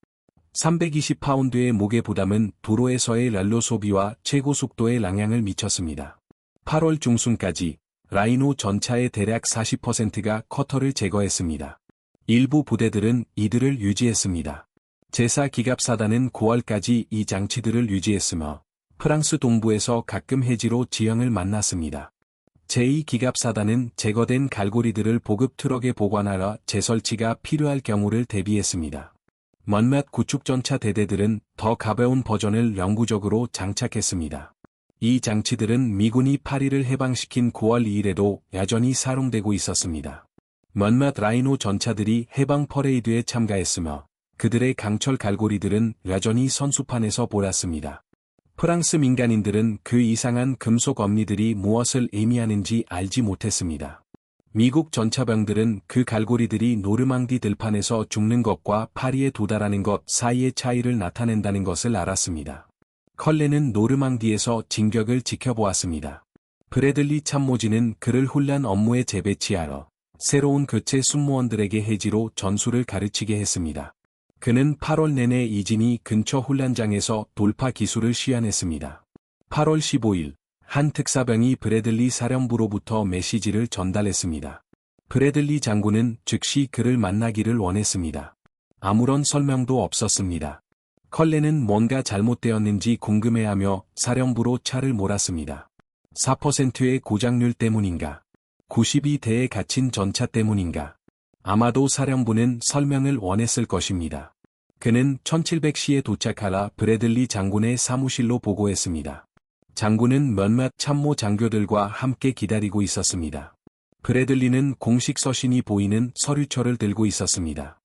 320파운드의 무게 부담은 도로에서의 랄로 소비와 최고 속도에 영향을 미쳤습니다. 8월 중순까지 라이노 전차의 대략 40%가 커터를 제거했습니다. 일부 부대들은 이들을 유지했습니다. 제4기갑사단은 9월까지 이 장치들을 유지했으며 프랑스 동부에서 가끔 해지로 지형을 만났습니다. 제2기갑사단은 제거된 갈고리들을 보급 트럭에 보관하러 재설치가 필요할 경우를 대비했습니다. 몇몇 구축전차 대대들은 더 가벼운 버전을 영구적으로 장착했습니다. 이 장치들은 미군이 파리를 해방시킨 9월 2일에도 여전히 사용되고 있었습니다. 몇몇 라이노 전차들이 해방 퍼레이드에 참가했으며 그들의 강철 갈고리들은 여전히 선수판에서 보랐습니다. 프랑스 민간인들은 그 이상한 금속 엄니들이 무엇을 의미하는지 알지 못했습니다. 미국 전차병들은 그 갈고리들이 노르망디 들판에서 죽는 것과 파리에 도달하는 것 사이의 차이를 나타낸다는 것을 알았습니다. 컬렌은 노르망디에서 진격을 지켜보았습니다. 브래들리 참모진은 그를 훈련 업무에 재배치하러 새로운 교체 승무원들에게 해지로 전술을 가르치게 했습니다. 그는 8월 내내 이진이 근처 훈련장에서 돌파 기술을 시연했습니다. 8월 15일 한 특사병이 브래들리 사령부로부터 메시지를 전달했습니다. 브래들리 장군은 즉시 그를 만나기를 원했습니다. 아무런 설명도 없었습니다. 컬렌은 뭔가 잘못되었는지 궁금해하며 사령부로 차를 몰았습니다. 4%의 고장률 때문인가? 92대에 갇힌 전차 때문인가? 아마도 사령부는 설명을 원했을 것입니다. 그는 1700시에 도착하라 브래들리 장군의 사무실로 보고했습니다. 장군은 몇몇 참모 장교들과 함께 기다리고 있었습니다. 브래들리는 공식 서신이 보이는 서류철을 들고 있었습니다.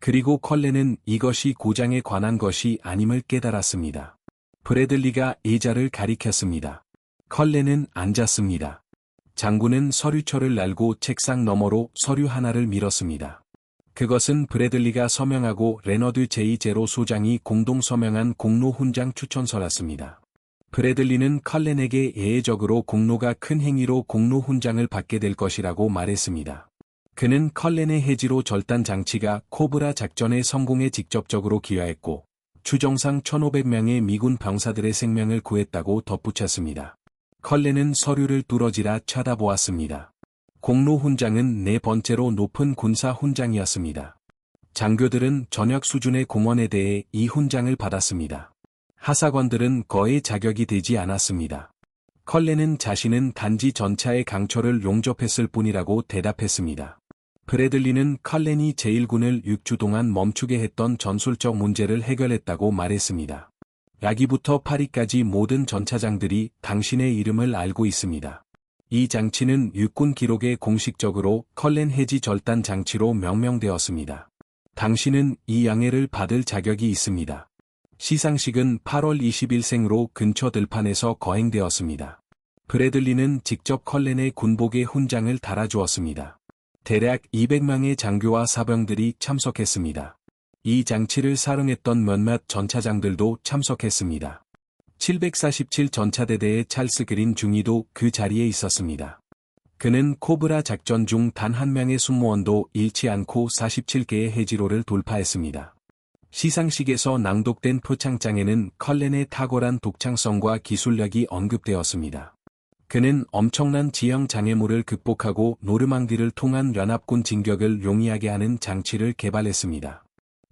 그리고 컬렌은 이것이 고장에 관한 것이 아님을 깨달았습니다. 브래들리가 의자를 가리켰습니다. 컬렌은 앉았습니다. 장군은 서류철을 날고 책상 너머로 서류 하나를 밀었습니다. 그것은 브래들리가 서명하고 레너드 제2제로 소장이 공동 서명한 공로 훈장 추천서였습니다. 브래들리는 컬렌에게 예외적으로 공로가 큰 행위로 공로 훈장을 받게 될 것이라고 말했습니다. 그는 컬렌의 해지로 절단 장치가 코브라 작전의 성공에 직접적으로 기여했고 추정상 1,500명의 미군 병사들의 생명을 구했다고 덧붙였습니다. 컬렌은 서류를 뚫어지라 쳐다보았습니다. 공로 훈장은 네 번째로 높은 군사 훈장이었습니다. 장교들은 전역 수준의 공헌에 대해 이 훈장을 받았습니다. 하사관들은 거의 자격이 되지 않았습니다. 컬렌은 자신은 단지 전차의 강철을 용접했을 뿐이라고 대답했습니다. 브래들리는 컬렌이 제1군을 6주 동안 멈추게 했던 전술적 문제를 해결했다고 말했습니다. 야기부터 파리까지 모든 전차장들이 당신의 이름을 알고 있습니다. 이 장치는 육군 기록에 공식적으로 컬렌 해지 절단 장치로 명명되었습니다. 당신은 이 양해를 받을 자격이 있습니다. 시상식은 8월 20일 생으로 근처 들판에서 거행되었습니다. 브래들리는 직접 컬렌의 군복에 훈장을 달아주었습니다. 대략 200명의 장교와 사병들이 참석했습니다. 이 장치를 사령했던 몇몇 전차장들도 참석했습니다. 747 전차대대의 찰스 그린 중위도 그 자리에 있었습니다. 그는 코브라 작전 중 단 한 명의 승무원도 잃지 않고 47개의 해지로를 돌파했습니다. 시상식에서 낭독된 표창장에는 컬렌의 탁월한 독창성과 기술력이 언급되었습니다. 그는 엄청난 지형 장애물을 극복하고 노르망디를 통한 연합군 진격을 용이하게 하는 장치를 개발했습니다.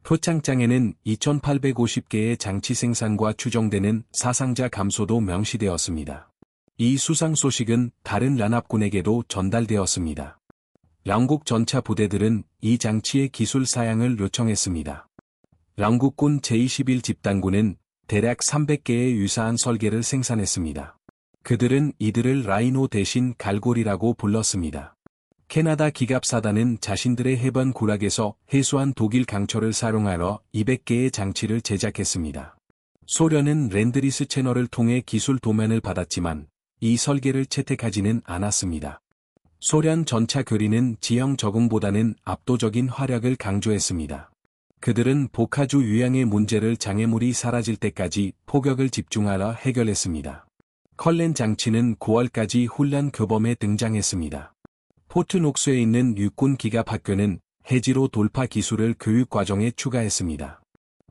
표창장에는 2850개의 장치 생산과 추정되는 사상자 감소도 명시되었습니다. 이 수상 소식은 다른 연합군에게도 전달되었습니다. 영국 전차 부대들은 이 장치의 기술 사양을 요청했습니다. 영국군 제21 집단군은 대략 300개의 유사한 설계를 생산했습니다. 그들은 이들을 라이노 대신 갈고리라고 불렀습니다. 캐나다 기갑사단은 자신들의 해변 구락에서 해수한 독일 강철을 사용하여 200개의 장치를 제작했습니다. 소련은 랜드리스 채널을 통해 기술 도면을 받았지만 이 설계를 채택하지는 않았습니다. 소련 전차 교리는 지형 적응보다는 압도적인 화력을 강조했습니다. 그들은 보카주 유양의 문제를 장애물이 사라질 때까지 포격을 집중하여 해결했습니다. 컬렌 장치는 9월까지 훈련 교범에 등장했습니다. 포트녹스에 있는 육군 기갑학교는 해지로 돌파 기술을 교육 과정에 추가했습니다.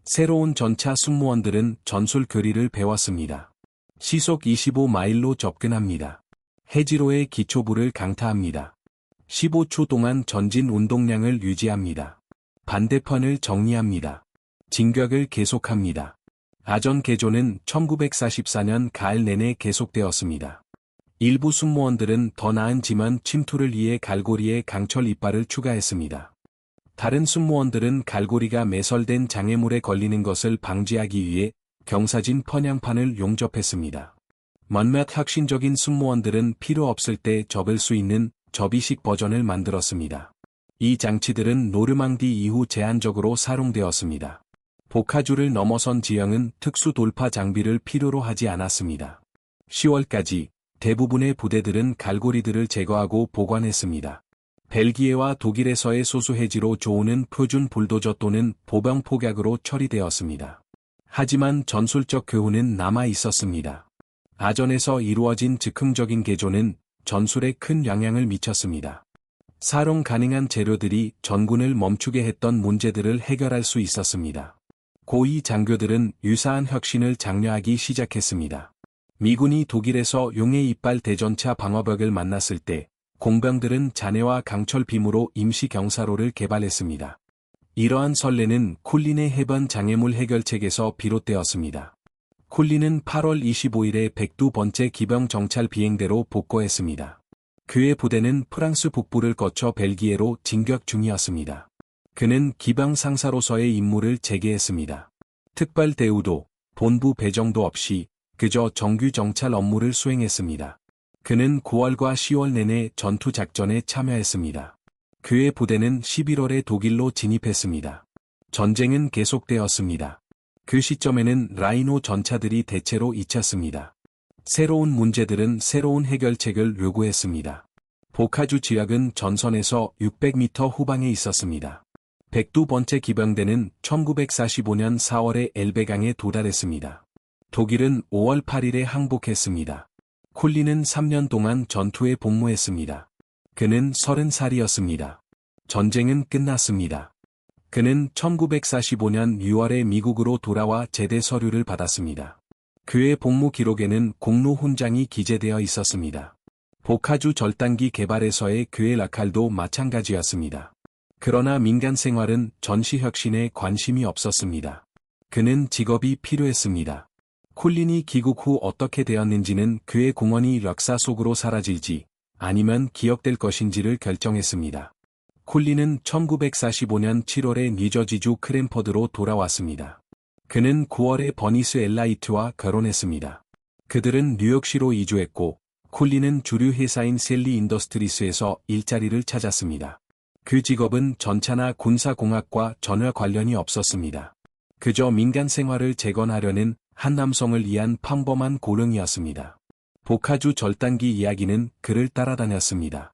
새로운 전차 승무원들은 전술 교리를 배웠습니다. 시속 25마일로 접근합니다. 해지로의 기초부를 강타합니다. 15초 동안 전진 운동량을 유지합니다. 반대편을 정리합니다. 진격을 계속합니다. 아전 개조는 1944년 가을 내내 계속되었습니다. 일부 승무원들은 더 나은 지만 침투를 위해 갈고리에 강철 이빨을 추가했습니다. 다른 승무원들은 갈고리가 매설된 장애물에 걸리는 것을 방지하기 위해 경사진 편향판을 용접했습니다. 몇몇 혁신적인 승무원들은 필요 없을 때 접을 수 있는 접이식 버전을 만들었습니다. 이 장치들은 노르망디 이후 제한적으로 사용되었습니다. 보카주를 넘어선 지형은 특수 돌파 장비를 필요로 하지 않았습니다. 10월까지 대부분의 부대들은 갈고리들을 제거하고 보관했습니다. 벨기에와 독일에서의 소수 해지로 조우는 표준 불도저 또는 보병 폭약으로 처리되었습니다. 하지만 전술적 교훈은 남아 있었습니다. 아전에서 이루어진 즉흥적인 개조는 전술에 큰 영향을 미쳤습니다. 사용 가능한 재료들이 전군을 멈추게 했던 문제들을 해결할 수 있었습니다. 고위 장교들은 유사한 혁신을 장려하기 시작했습니다. 미군이 독일에서 용의 이빨 대전차 방어벽을 만났을 때 공병들은 잔해와 강철 빔으로 임시 경사로를 개발했습니다. 이러한 선례는 쿨린의 해변 장애물 해결책에서 비롯되었습니다. 쿨린은 8월 25일에 102번째 기병 정찰 비행대로 복거했습니다. 그의 부대는 프랑스 북부를 거쳐 벨기에로 진격 중이었습니다. 그는 기병 상사로서의 임무를 재개했습니다. 특별 대우도, 본부 배정도 없이 그저 정규 정찰 업무를 수행했습니다. 그는 9월과 10월 내내 전투 작전에 참여했습니다. 그의 부대는 11월에 독일로 진입했습니다. 전쟁은 계속되었습니다. 그 시점에는 라이노 전차들이 대체로 잊혔습니다. 새로운 문제들은 새로운 해결책을 요구했습니다. 보카주 지역은 전선에서 600m 후방에 있었습니다. 102번째 기병대는 1945년 4월에 엘베강에 도달했습니다. 독일은 5월 8일에 항복했습니다. 쿨린은 3년 동안 전투에 복무했습니다. 그는 30살이었습니다. 전쟁은 끝났습니다. 그는 1945년 6월에 미국으로 돌아와 제대 서류를 받았습니다. 그의 복무 기록에는 공로 훈장이 기재되어 있었습니다. 보카주 절단기 개발에서의 그의 역할도 마찬가지였습니다. 그러나 민간 생활은 전시 혁신에 관심이 없었습니다. 그는 직업이 필요했습니다. 쿨린이 귀국 후 어떻게 되었는지는 그의 공헌이 역사 속으로 사라질지 아니면 기억될 것인지를 결정했습니다. 쿨린은 1945년 7월에 뉴저지주 크랜퍼드로 돌아왔습니다. 그는 9월에 버니스 엘라이트와 결혼했습니다. 그들은 뉴욕시로 이주했고 쿨린은 주류 회사인 셀리 인더스트리스에서 일자리를 찾았습니다. 그 직업은 전차나 군사공학과 전혀 관련이 없었습니다. 그저 민간 생활을 재건하려는 한 남성을 위한 평범한 고령이었습니다. 보카주 절단기 이야기는 그를 따라다녔습니다.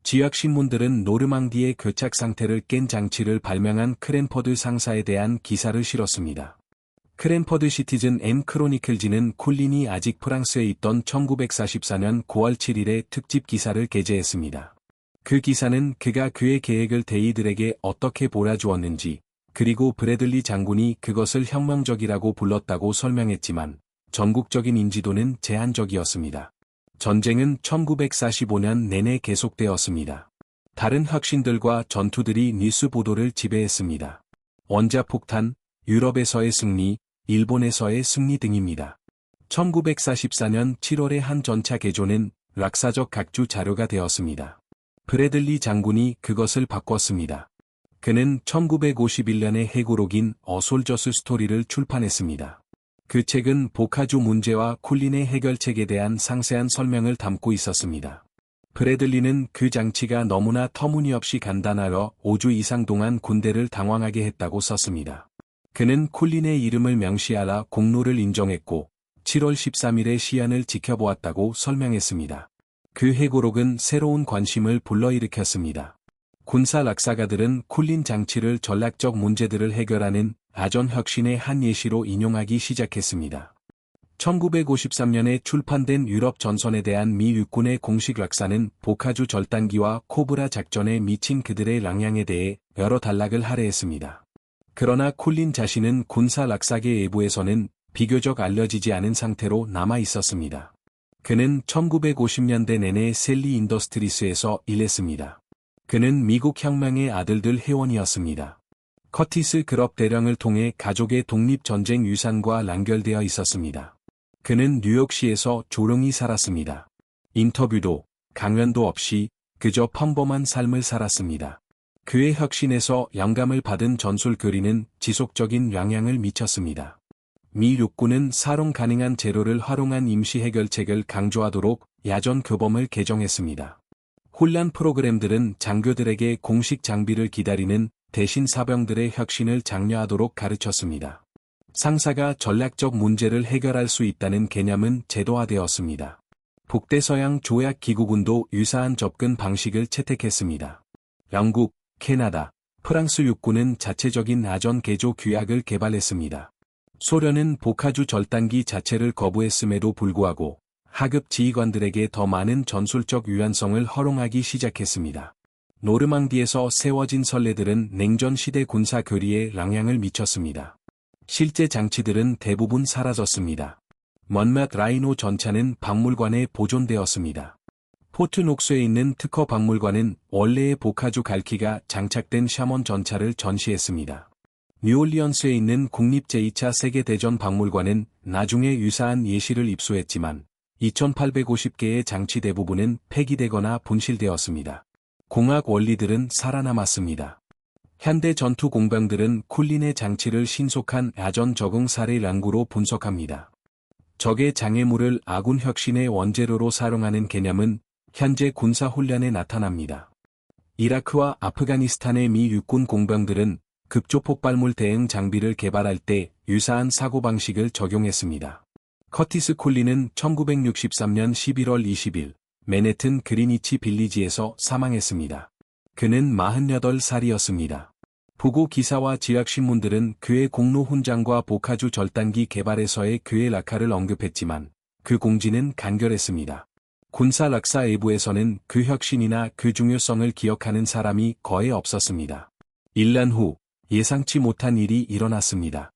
지역 신문들은 노르망디의 교착 상태를 깬 장치를 발명한 크랜퍼드 상사에 대한 기사를 실었습니다. 크랜퍼드 시티즌 앤 크로니클지는 콜린이 아직 프랑스에 있던 1944년 9월 7일에 특집 기사를 게재했습니다. 그 기사는 그가 그의 계획을 대의들에게 어떻게 몰아주었는지, 그리고 브래들리 장군이 그것을 혁명적이라고 불렀다고 설명했지만, 전국적인 인지도는 제한적이었습니다. 전쟁은 1945년 내내 계속되었습니다. 다른 혁신들과 전투들이 뉴스 보도를 지배했습니다. 원자폭탄, 유럽에서의 승리, 일본에서의 승리 등입니다. 1944년 7월의 한 전차 개조는 락사적 각주 자료가 되었습니다. 브래들리 장군이 그것을 바꿨습니다. 그는 1951년에 해고록인 어 솔저스 스토리를 출판했습니다. 그 책은 보카주 문제와 콜린의 해결책에 대한 상세한 설명을 담고 있었습니다. 브래들리는 그 장치가 너무나 터무니없이 간단하여 5주 이상 동안 군대를 당황하게 했다고 썼습니다. 그는 콜린의 이름을 명시하라 공로를 인정했고 7월 13일의 시안을 지켜보았다고 설명했습니다. 그 해고록은 새로운 관심을 불러일으켰습니다. 군사 락사가들은 콜린 장치를 전략적 문제들을 해결하는 아전 혁신의 한 예시로 인용하기 시작했습니다. 1953년에 출판된 유럽 전선에 대한 미 육군의 공식 락사는 보카주 절단기와 코브라 작전에 미친 그들의 랑양에 대해 여러 단락을 할애했습니다. 그러나 콜린 자신은 군사 락사계 내부에서는 비교적 알려지지 않은 상태로 남아 있었습니다. 그는 1950년대 내내 셀리 인더스트리스에서 일했습니다. 그는 미국 혁명의 아들들 회원이었습니다. 커티스 그럽 대령을 통해 가족의 독립전쟁 유산과 연결되어 있었습니다. 그는 뉴욕시에서 조용히 살았습니다. 인터뷰도 강연도 없이 그저 평범한 삶을 살았습니다. 그의 혁신에서 영감을 받은 전술교리는 지속적인 영향을 미쳤습니다. 미 육군은 사용 가능한 재료를 활용한 임시 해결책을 강조하도록 야전 교범을 개정했습니다. 혼란 프로그램들은 장교들에게 공식 장비를 기다리는 대신 사병들의 혁신을 장려하도록 가르쳤습니다. 상사가 전략적 문제를 해결할 수 있다는 개념은 제도화되었습니다. 북대서양 조약기구군도 유사한 접근 방식을 채택했습니다. 영국, 캐나다, 프랑스 육군은 자체적인 아전 개조 규약을 개발했습니다. 소련은 보카주 절단기 자체를 거부했음에도 불구하고 하급 지휘관들에게 더 많은 전술적 유연성을 허용하기 시작했습니다. 노르망디에서 세워진 선례들은 냉전 시대 군사 교리에 영향을 미쳤습니다. 실제 장치들은 대부분 사라졌습니다. 먼맷 라이노 전차는 박물관에 보존되었습니다. 포트녹스에 있는 특허 박물관은 원래의 보카주 갈키가 장착된 샤먼 전차를 전시했습니다. 뉴올리언스에 있는 국립 제2차 세계대전 박물관은 나중에 유사한 예시를 입수했지만 2850개의 장치 대부분은 폐기되거나 분실되었습니다. 공학 원리들은 살아남았습니다. 현대 전투 공병들은 콜린의 장치를 신속한 야전 적응 사례 연구로 분석합니다. 적의 장애물을 아군 혁신의 원재료로 사용하는 개념은 현재 군사 훈련에 나타납니다. 이라크와 아프가니스탄의 미 육군 공병들은 급조폭발물 대응 장비를 개발할 때 유사한 사고방식을 적용했습니다. 커티스 콜린은 1963년 11월 20일 맨해튼 그리니치 빌리지에서 사망했습니다. 그는 48살이었습니다. 부고 기사와 지역신문들은 그의 공로 훈장과 보카주 절단기 개발에서의 그의 락화를 언급했지만 그 공지는 간결했습니다. 군사 락사 외부에서는 그 혁신이나 그 중요성을 기억하는 사람이 거의 없었습니다. 1년 후 예상치 못한 일이 일어났습니다.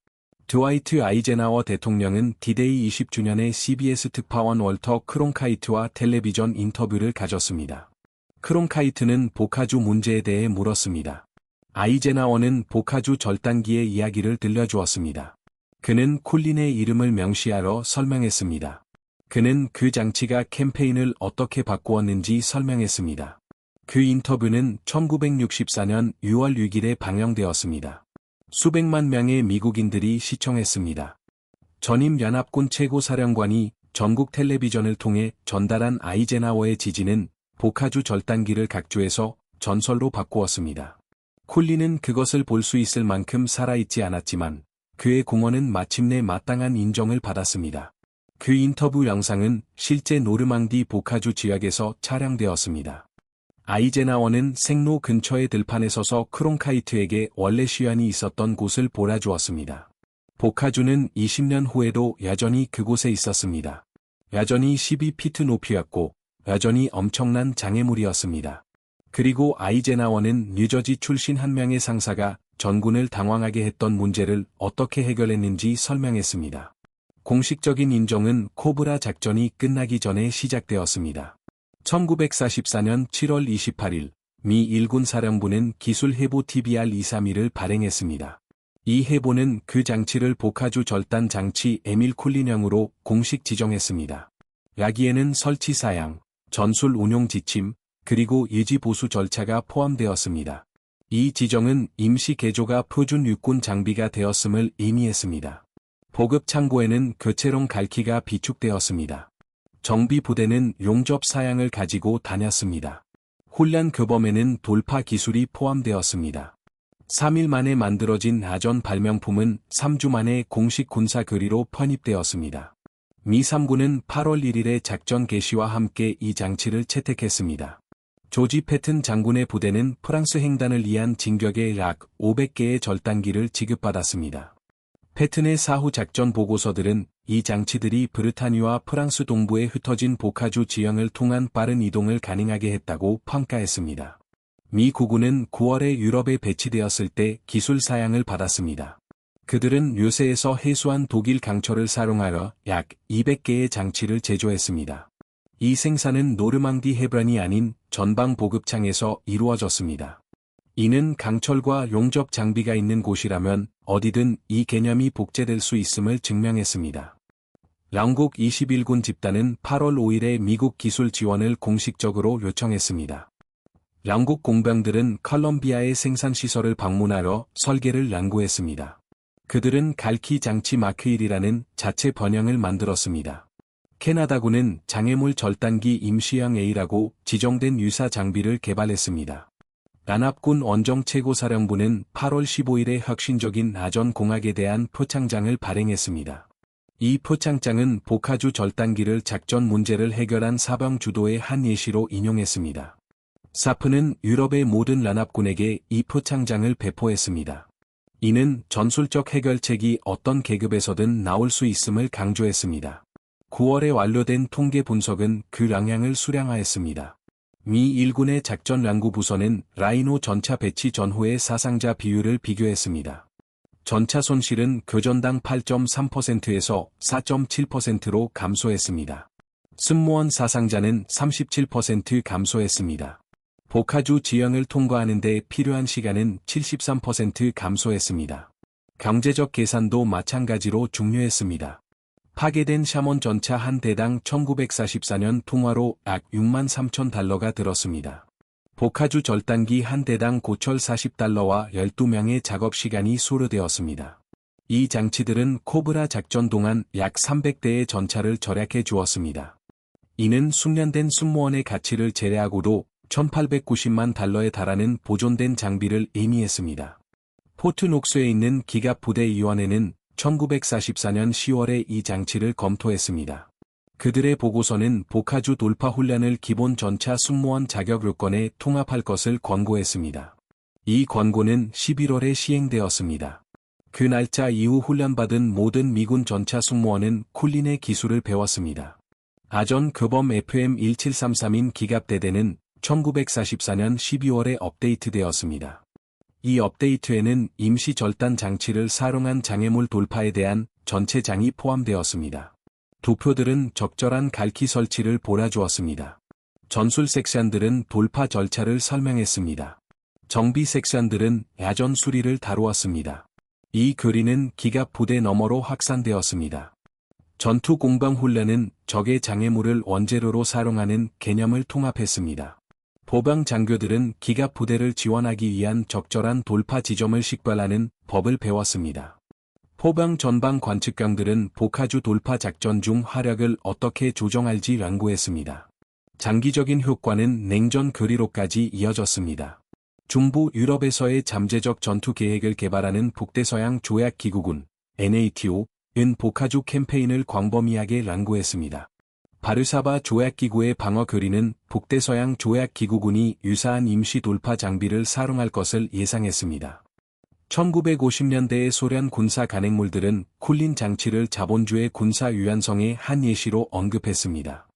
드와이트 아이젠하워 대통령은 디데이 20주년에 CBS 특파원 월터 크론카이트와 텔레비전 인터뷰를 가졌습니다. 크론카이트는 보카주 문제에 대해 물었습니다. 아이젠하워는 보카주 절단기의 이야기를 들려주었습니다. 그는 콜린의 이름을 명시하러 설명했습니다. 그는 그 장치가 캠페인을 어떻게 바꾸었는지 설명했습니다. 그 인터뷰는 1964년 6월 6일에 방영되었습니다. 수백만 명의 미국인들이 시청했습니다. 전임 연합군 최고사령관이 전국 텔레비전을 통해 전달한 아이젠하워의 지지는 보카주 절단기를 각주해서 전설로 바꾸었습니다. 콜린은 그것을 볼 수 있을 만큼 살아있지 않았지만 그의 공헌은 마침내 마땅한 인정을 받았습니다. 그 인터뷰 영상은 실제 노르망디 보카주 지역에서 촬영되었습니다. 아이젠하워는 생로 근처의 들판에 서서 크론카이트에게 원래 시안이 있었던 곳을 보여주었습니다. 보카주는 20년 후에도 여전히 그곳에 있었습니다. 여전히 12피트 높이였고, 여전히 엄청난 장애물이었습니다. 그리고 아이젠하워는 뉴저지 출신 한 명의 상사가 전군을 당황하게 했던 문제를 어떻게 해결했는지 설명했습니다. 공식적인 인정은 코브라 작전이 끝나기 전에 시작되었습니다. 1944년 7월 28일, 미 일군 사령부는 기술 해보 TBR-231을 발행했습니다. 이 해보는 그 장치를 보카주 절단 장치 에밀 쿨린형으로 공식 지정했습니다. 여기에는 설치 사양, 전술 운용 지침, 그리고 유지 보수 절차가 포함되었습니다. 이 지정은 임시 개조가 표준 육군 장비가 되었음을 의미했습니다. 보급 창고에는 교체용 갈퀴가 비축되었습니다. 정비 부대는 용접 사양을 가지고 다녔습니다. 훈련 교범에는 돌파 기술이 포함되었습니다. 3일 만에 만들어진 아전 발명품은 3주 만에 공식 군사 교리로 편입되었습니다. 미 3군은 8월 1일에 작전 개시와 함께 이 장치를 채택했습니다. 조지 패튼 장군의 부대는 프랑스 횡단을 위한 진격에 약 500개의 절단기를 지급받았습니다. 패튼의 사후 작전 보고서들은 이 장치들이 브르타니와 프랑스 동부에 흩어진 보카주 지형을 통한 빠른 이동을 가능하게 했다고 평가했습니다. 미 국군은 9월에 유럽에 배치되었을 때 기술 사양을 받았습니다. 그들은 요새에서 해수한 독일 강철을 사용하여 약 200개의 장치를 제조했습니다. 이 생산은 노르망디 해변이 아닌 전방 보급창에서 이루어졌습니다. 이는 강철과 용접 장비가 있는 곳이라면 어디든 이 개념이 복제될 수 있음을 증명했습니다. 영국 21군 집단은 8월 5일에 미국 기술 지원을 공식적으로 요청했습니다. 영국 공병들은 컬럼비아의 생산시설을 방문하여 설계를 연구했습니다. 그들은 갈키 장치 마크 1이라는 자체 번영을 만들었습니다. 캐나다군은 장애물 절단기 임시형 A라고 지정된 유사 장비를 개발했습니다. 연합군 원정 최고사령부는 8월 15일에 혁신적인 아전 공학에 대한 표창장을 발행했습니다. 이 표창장은 보카주 절단기를 작전 문제를 해결한 사병 주도의 한 예시로 인용했습니다. 사프는 유럽의 모든 연합군에게 이 표창장을 배포했습니다. 이는 전술적 해결책이 어떤 계급에서든 나올 수 있음을 강조했습니다. 9월에 완료된 통계 분석은 그 영향을 수량화했습니다. 미 일군의 작전연구부서는 라이노 전차 배치 전후의 사상자 비율을 비교했습니다. 전차 손실은 교전당 8.3%에서 4.7%로 감소했습니다. 승무원 사상자는 37% 감소했습니다. 보카주 지형을 통과하는 데 필요한 시간은 73% 감소했습니다. 경제적 계산도 마찬가지로 중요했습니다. 파괴된 샤몬 전차 한 대당 1944년 통화로 약 6만 3천 달러가 들었습니다. 보카주 절단기 한 대당 고철 40달러와 12명의 작업 시간이 소요되었습니다. 이 장치들은 코브라 작전 동안 약 300대의 전차를 절약해 주었습니다. 이는 숙련된 승무원의 가치를 제외하고도 1890만 달러에 달하는 보존된 장비를 의미했습니다. 포트녹스에 있는 기갑부대위원회는 1944년 10월에 이 장치를 검토했습니다. 그들의 보고서는 보카주 돌파 훈련을 기본 전차 승무원 자격 요건에 통합할 것을 권고했습니다. 이 권고는 11월에 시행되었습니다. 그 날짜 이후 훈련받은 모든 미군 전차 승무원은 쿨린의 기술을 배웠습니다. 아전 교범 FM1733인 기갑대대는 1944년 12월에 업데이트되었습니다. 이 업데이트에는 임시 절단 장치를 사용한 장애물 돌파에 대한 전체 장이 포함되었습니다. 도표들은 적절한 갈키 설치를 몰아주었습니다. 전술 섹션들은 돌파 절차를 설명했습니다. 정비 섹션들은 야전 수리를 다루었습니다. 이 교리는 기갑 부대 너머로 확산되었습니다. 전투 공방 훈련은 적의 장애물을 원재료로 사용하는 개념을 통합했습니다. 보병 장교들은 기갑 부대를 지원하기 위한 적절한 돌파 지점을 식별하는 법을 배웠습니다. 포병 전방 관측병들은 보카주 돌파 작전 중 화력을 어떻게 조정할지 연구했습니다. 장기적인 효과는 냉전 교리로까지 이어졌습니다. 중부 유럽에서의 잠재적 전투 계획을 개발하는 북대서양 조약기구군 NATO는 보카주 캠페인을 광범위하게 연구했습니다. 바르샤바 조약기구의 방어 교리는 북대서양 조약기구군이 유사한 임시 돌파 장비를 사용할 것을 예상했습니다. 1950년대의 소련 군사 간행물들은 쿨린 장치를 자본주의 군사 유연성의 한 예시로 언급했습니다.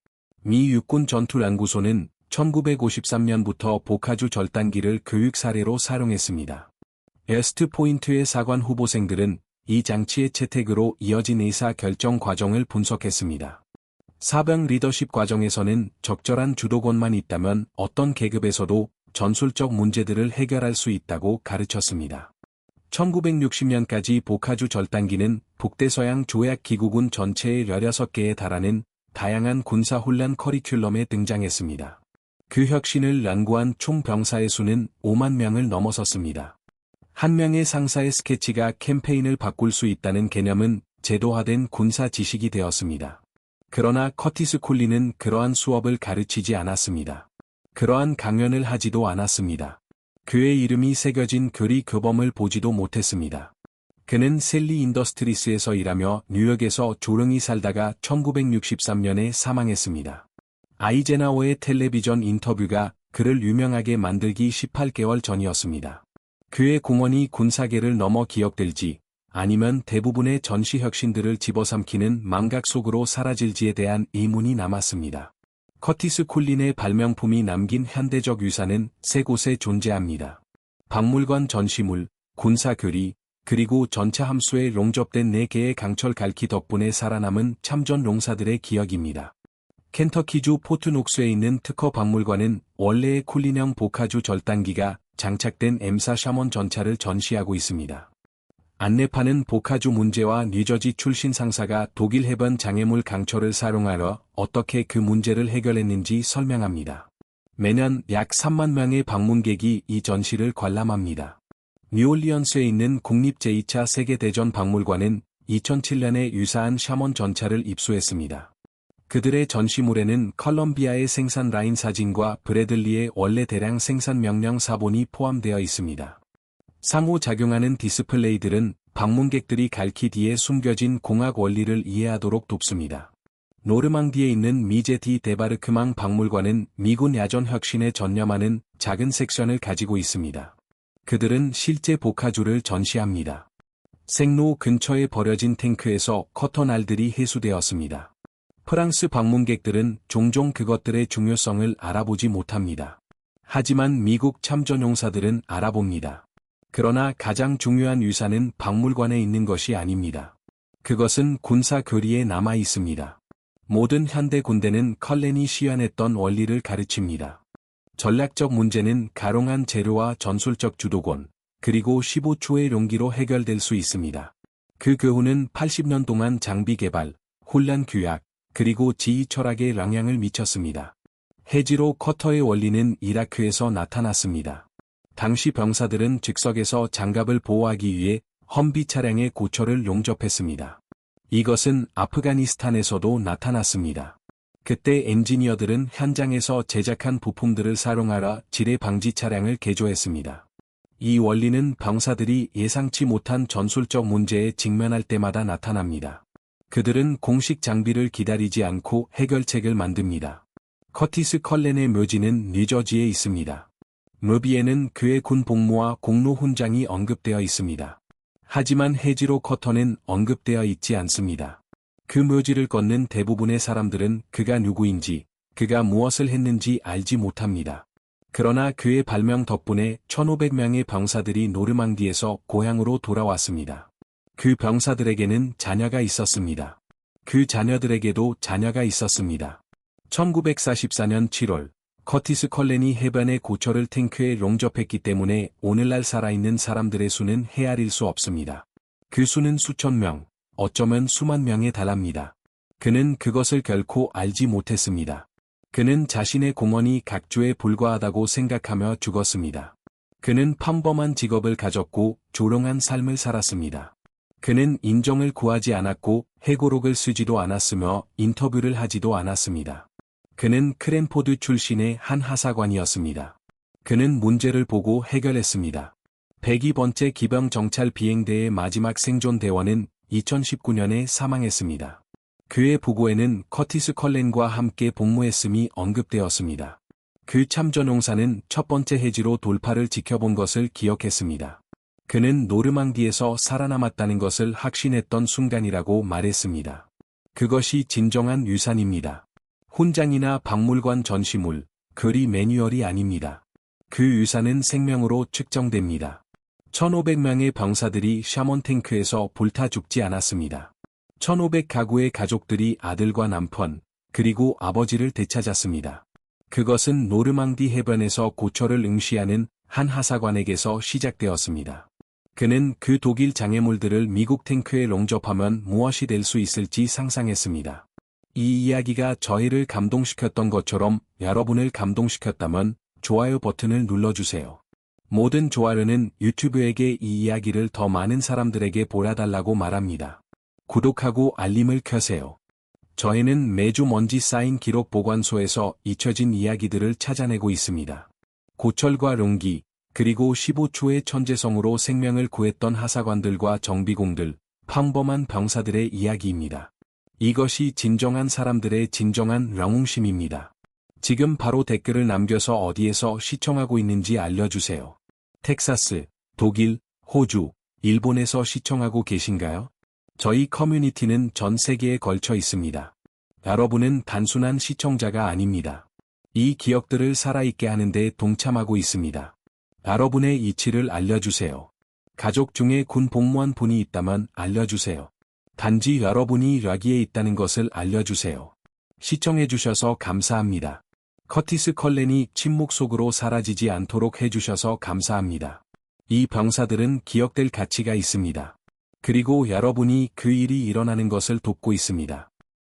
미 육군 전투연구소는 1953년부터 보카주 절단기를 교육 사례로 사용했습니다. 에스트 포인트의 사관 후보생들은 이 장치의 채택으로 이어진 의사 결정 과정을 분석했습니다. 사병 리더십 과정에서는 적절한 주도권만 있다면 어떤 계급에서도 전술적 문제들을 해결할 수 있다고 가르쳤습니다. 1960년까지 보카주 절단기는 북대서양 조약기구군 전체의 16개에 달하는 다양한 군사훈련 커리큘럼에 등장했습니다. 그 혁신을 연구한 총 병사의 수는 5만 명을 넘어섰습니다. 한 명의 상사의 스케치가 캠페인을 바꿀 수 있다는 개념은 제도화된 군사 지식이 되었습니다. 그러나 커티스 쿨린은 그러한 수업을 가르치지 않았습니다. 그러한 강연을 하지도 않았습니다. 그의 이름이 새겨진 교리 교범을 보지도 못했습니다. 그는 셀리 인더스트리스에서 일하며 뉴욕에서 조용히 살다가 1963년에 사망했습니다. 아이젠하워의 텔레비전 인터뷰가 그를 유명하게 만들기 18개월 전이었습니다. 그의 공헌이 군사계를 넘어 기억될지 아니면 대부분의 전시 혁신들을 집어삼키는 망각 속으로 사라질지에 대한 의문이 남았습니다. 커티스 쿨린의 발명품이 남긴 현대적 유산은 세 곳에 존재합니다. 박물관 전시물, 군사교리, 그리고 전차 함수에 용접된 4개의 강철 갈키 덕분에 살아남은 참전 용사들의 기억입니다. 켄터키주 포트녹스에 있는 특허 박물관은 원래의 쿨린형 보카주 절단기가 장착된 M4 샤먼 전차를 전시하고 있습니다. 안내판은 보카주 문제와 뉴저지 출신 상사가 독일 해변 장애물 강철을 사용하여 어떻게 그 문제를 해결했는지 설명합니다. 매년 약 3만 명의 방문객이 이 전시를 관람합니다. 뉴올리언스에 있는 국립 제2차 세계대전 박물관은 2007년에 유사한 샤먼 전차를 입수했습니다. 그들의 전시물에는 컬럼비아의 생산 라인 사진과 브래들리의 원래 대량 생산 명령 사본이 포함되어 있습니다. 상호작용하는 디스플레이들은 방문객들이 갈키 뒤에 숨겨진 공학 원리를 이해하도록 돕습니다. 노르망디에 있는 미제 디 데바르크망 박물관은 미군 야전 혁신에 전념하는 작은 섹션을 가지고 있습니다. 그들은 실제 보카주를 전시합니다. 생로 근처에 버려진 탱크에서 커터날들이 회수되었습니다. 프랑스 방문객들은 종종 그것들의 중요성을 알아보지 못합니다. 하지만 미국 참전용사들은 알아봅니다. 그러나 가장 중요한 유산은 박물관에 있는 것이 아닙니다. 그것은 군사 교리에 남아 있습니다. 모든 현대 군대는 컬렌이 시연했던 원리를 가르칩니다. 전략적 문제는 가롱한 재료와 전술적 주도권, 그리고 15초의 용기로 해결될 수 있습니다. 그 교훈은 80년 동안 장비 개발, 훈련 규약, 그리고 지휘 철학에 영향을 미쳤습니다. 해지로 커터의 원리는 이라크에서 나타났습니다. 당시 병사들은 즉석에서 장갑을 보호하기 위해 험비 차량의 고철을 용접했습니다. 이것은 아프가니스탄에서도 나타났습니다. 그때 엔지니어들은 현장에서 제작한 부품들을 사용하여 지뢰 방지 차량을 개조했습니다. 이 원리는 병사들이 예상치 못한 전술적 문제에 직면할 때마다 나타납니다. 그들은 공식 장비를 기다리지 않고 해결책을 만듭니다. 커티스 컬렌의 묘지는 뉴저지에 있습니다. 묘비에는 그의 군 복무와 공로 훈장이 언급되어 있습니다. 하지만 해지로 커터는 언급되어 있지 않습니다. 그 묘지를 걷는 대부분의 사람들은 그가 누구인지, 그가 무엇을 했는지 알지 못합니다. 그러나 그의 발명 덕분에 1500명의 병사들이 노르망디에서 고향으로 돌아왔습니다. 그 병사들에게는 자녀가 있었습니다. 그 자녀들에게도 자녀가 있었습니다. 1944년 7월, 커티스 컬렌이 해변의 고철을 탱크에 용접했기 때문에 오늘날 살아있는 사람들의 수는 헤아릴 수 없습니다. 그 수는 수천 명, 어쩌면 수만 명에 달합니다. 그는 그것을 결코 알지 못했습니다. 그는 자신의 공헌이 각주에 불과하다고 생각하며 죽었습니다. 그는 평범한 직업을 가졌고 조롱한 삶을 살았습니다. 그는 인정을 구하지 않았고 회고록을 쓰지도 않았으며 인터뷰를 하지도 않았습니다. 그는 크랜포드 출신의 한 하사관이었습니다. 그는 문제를 보고 해결했습니다. 102번째 기병정찰 비행대의 마지막 생존 대원은 2019년에 사망했습니다. 그의 부고에는 커티스 컬렌과 함께 복무했음이 언급되었습니다. 그 참전용사는 첫 번째 해지로 돌파를 지켜본 것을 기억했습니다. 그는 노르망디에서 살아남았다는 것을 확신했던 순간이라고 말했습니다. 그것이 진정한 유산입니다. 훈장이나 박물관 전시물, 거리 매뉴얼이 아닙니다. 그 유산은 생명으로 측정됩니다. 1500명의 병사들이 샤먼 탱크에서 불타 죽지 않았습니다. 1500가구의 가족들이 아들과 남편, 그리고 아버지를 되찾았습니다. 그것은 노르망디 해변에서 고초를 응시하는 한 하사관에게서 시작되었습니다. 그는 그 독일 장애물들을 미국 탱크에 롱접하면 무엇이 될 수 있을지 상상했습니다. 이 이야기가 저희를 감동시켰던 것처럼 여러분을 감동시켰다면 좋아요 버튼을 눌러주세요. 모든 좋아요는 유튜브에게 이 이야기를 더 많은 사람들에게 보여달라고 말합니다. 구독하고 알림을 켜세요. 저희는 매주 먼지 쌓인 기록 보관소에서 잊혀진 이야기들을 찾아내고 있습니다. 고철과 롱기, 그리고 15초의 천재성으로 생명을 구했던 하사관들과 정비공들, 평범한 병사들의 이야기입니다. 이것이 진정한 사람들의 진정한 영웅심입니다. 지금 바로 댓글을 남겨서 어디에서 시청하고 있는지 알려주세요. 텍사스, 독일, 호주, 일본에서 시청하고 계신가요? 저희 커뮤니티는 전 세계에 걸쳐 있습니다. 여러분은 단순한 시청자가 아닙니다. 이 기억들을 살아있게 하는데 동참하고 있습니다. 여러분의 이치를 알려주세요. 가족 중에 군 복무한 분이 있다면 알려주세요. 단지 여러분이 여기에 있다는 것을 알려주세요. 시청해주셔서 감사합니다. 커티스 컬렌이 침묵 속으로 사라지지 않도록 해주셔서 감사합니다. 이 병사들은 기억될 가치가 있습니다. 그리고 여러분이 그 일이 일어나는 것을 돕고 있습니다.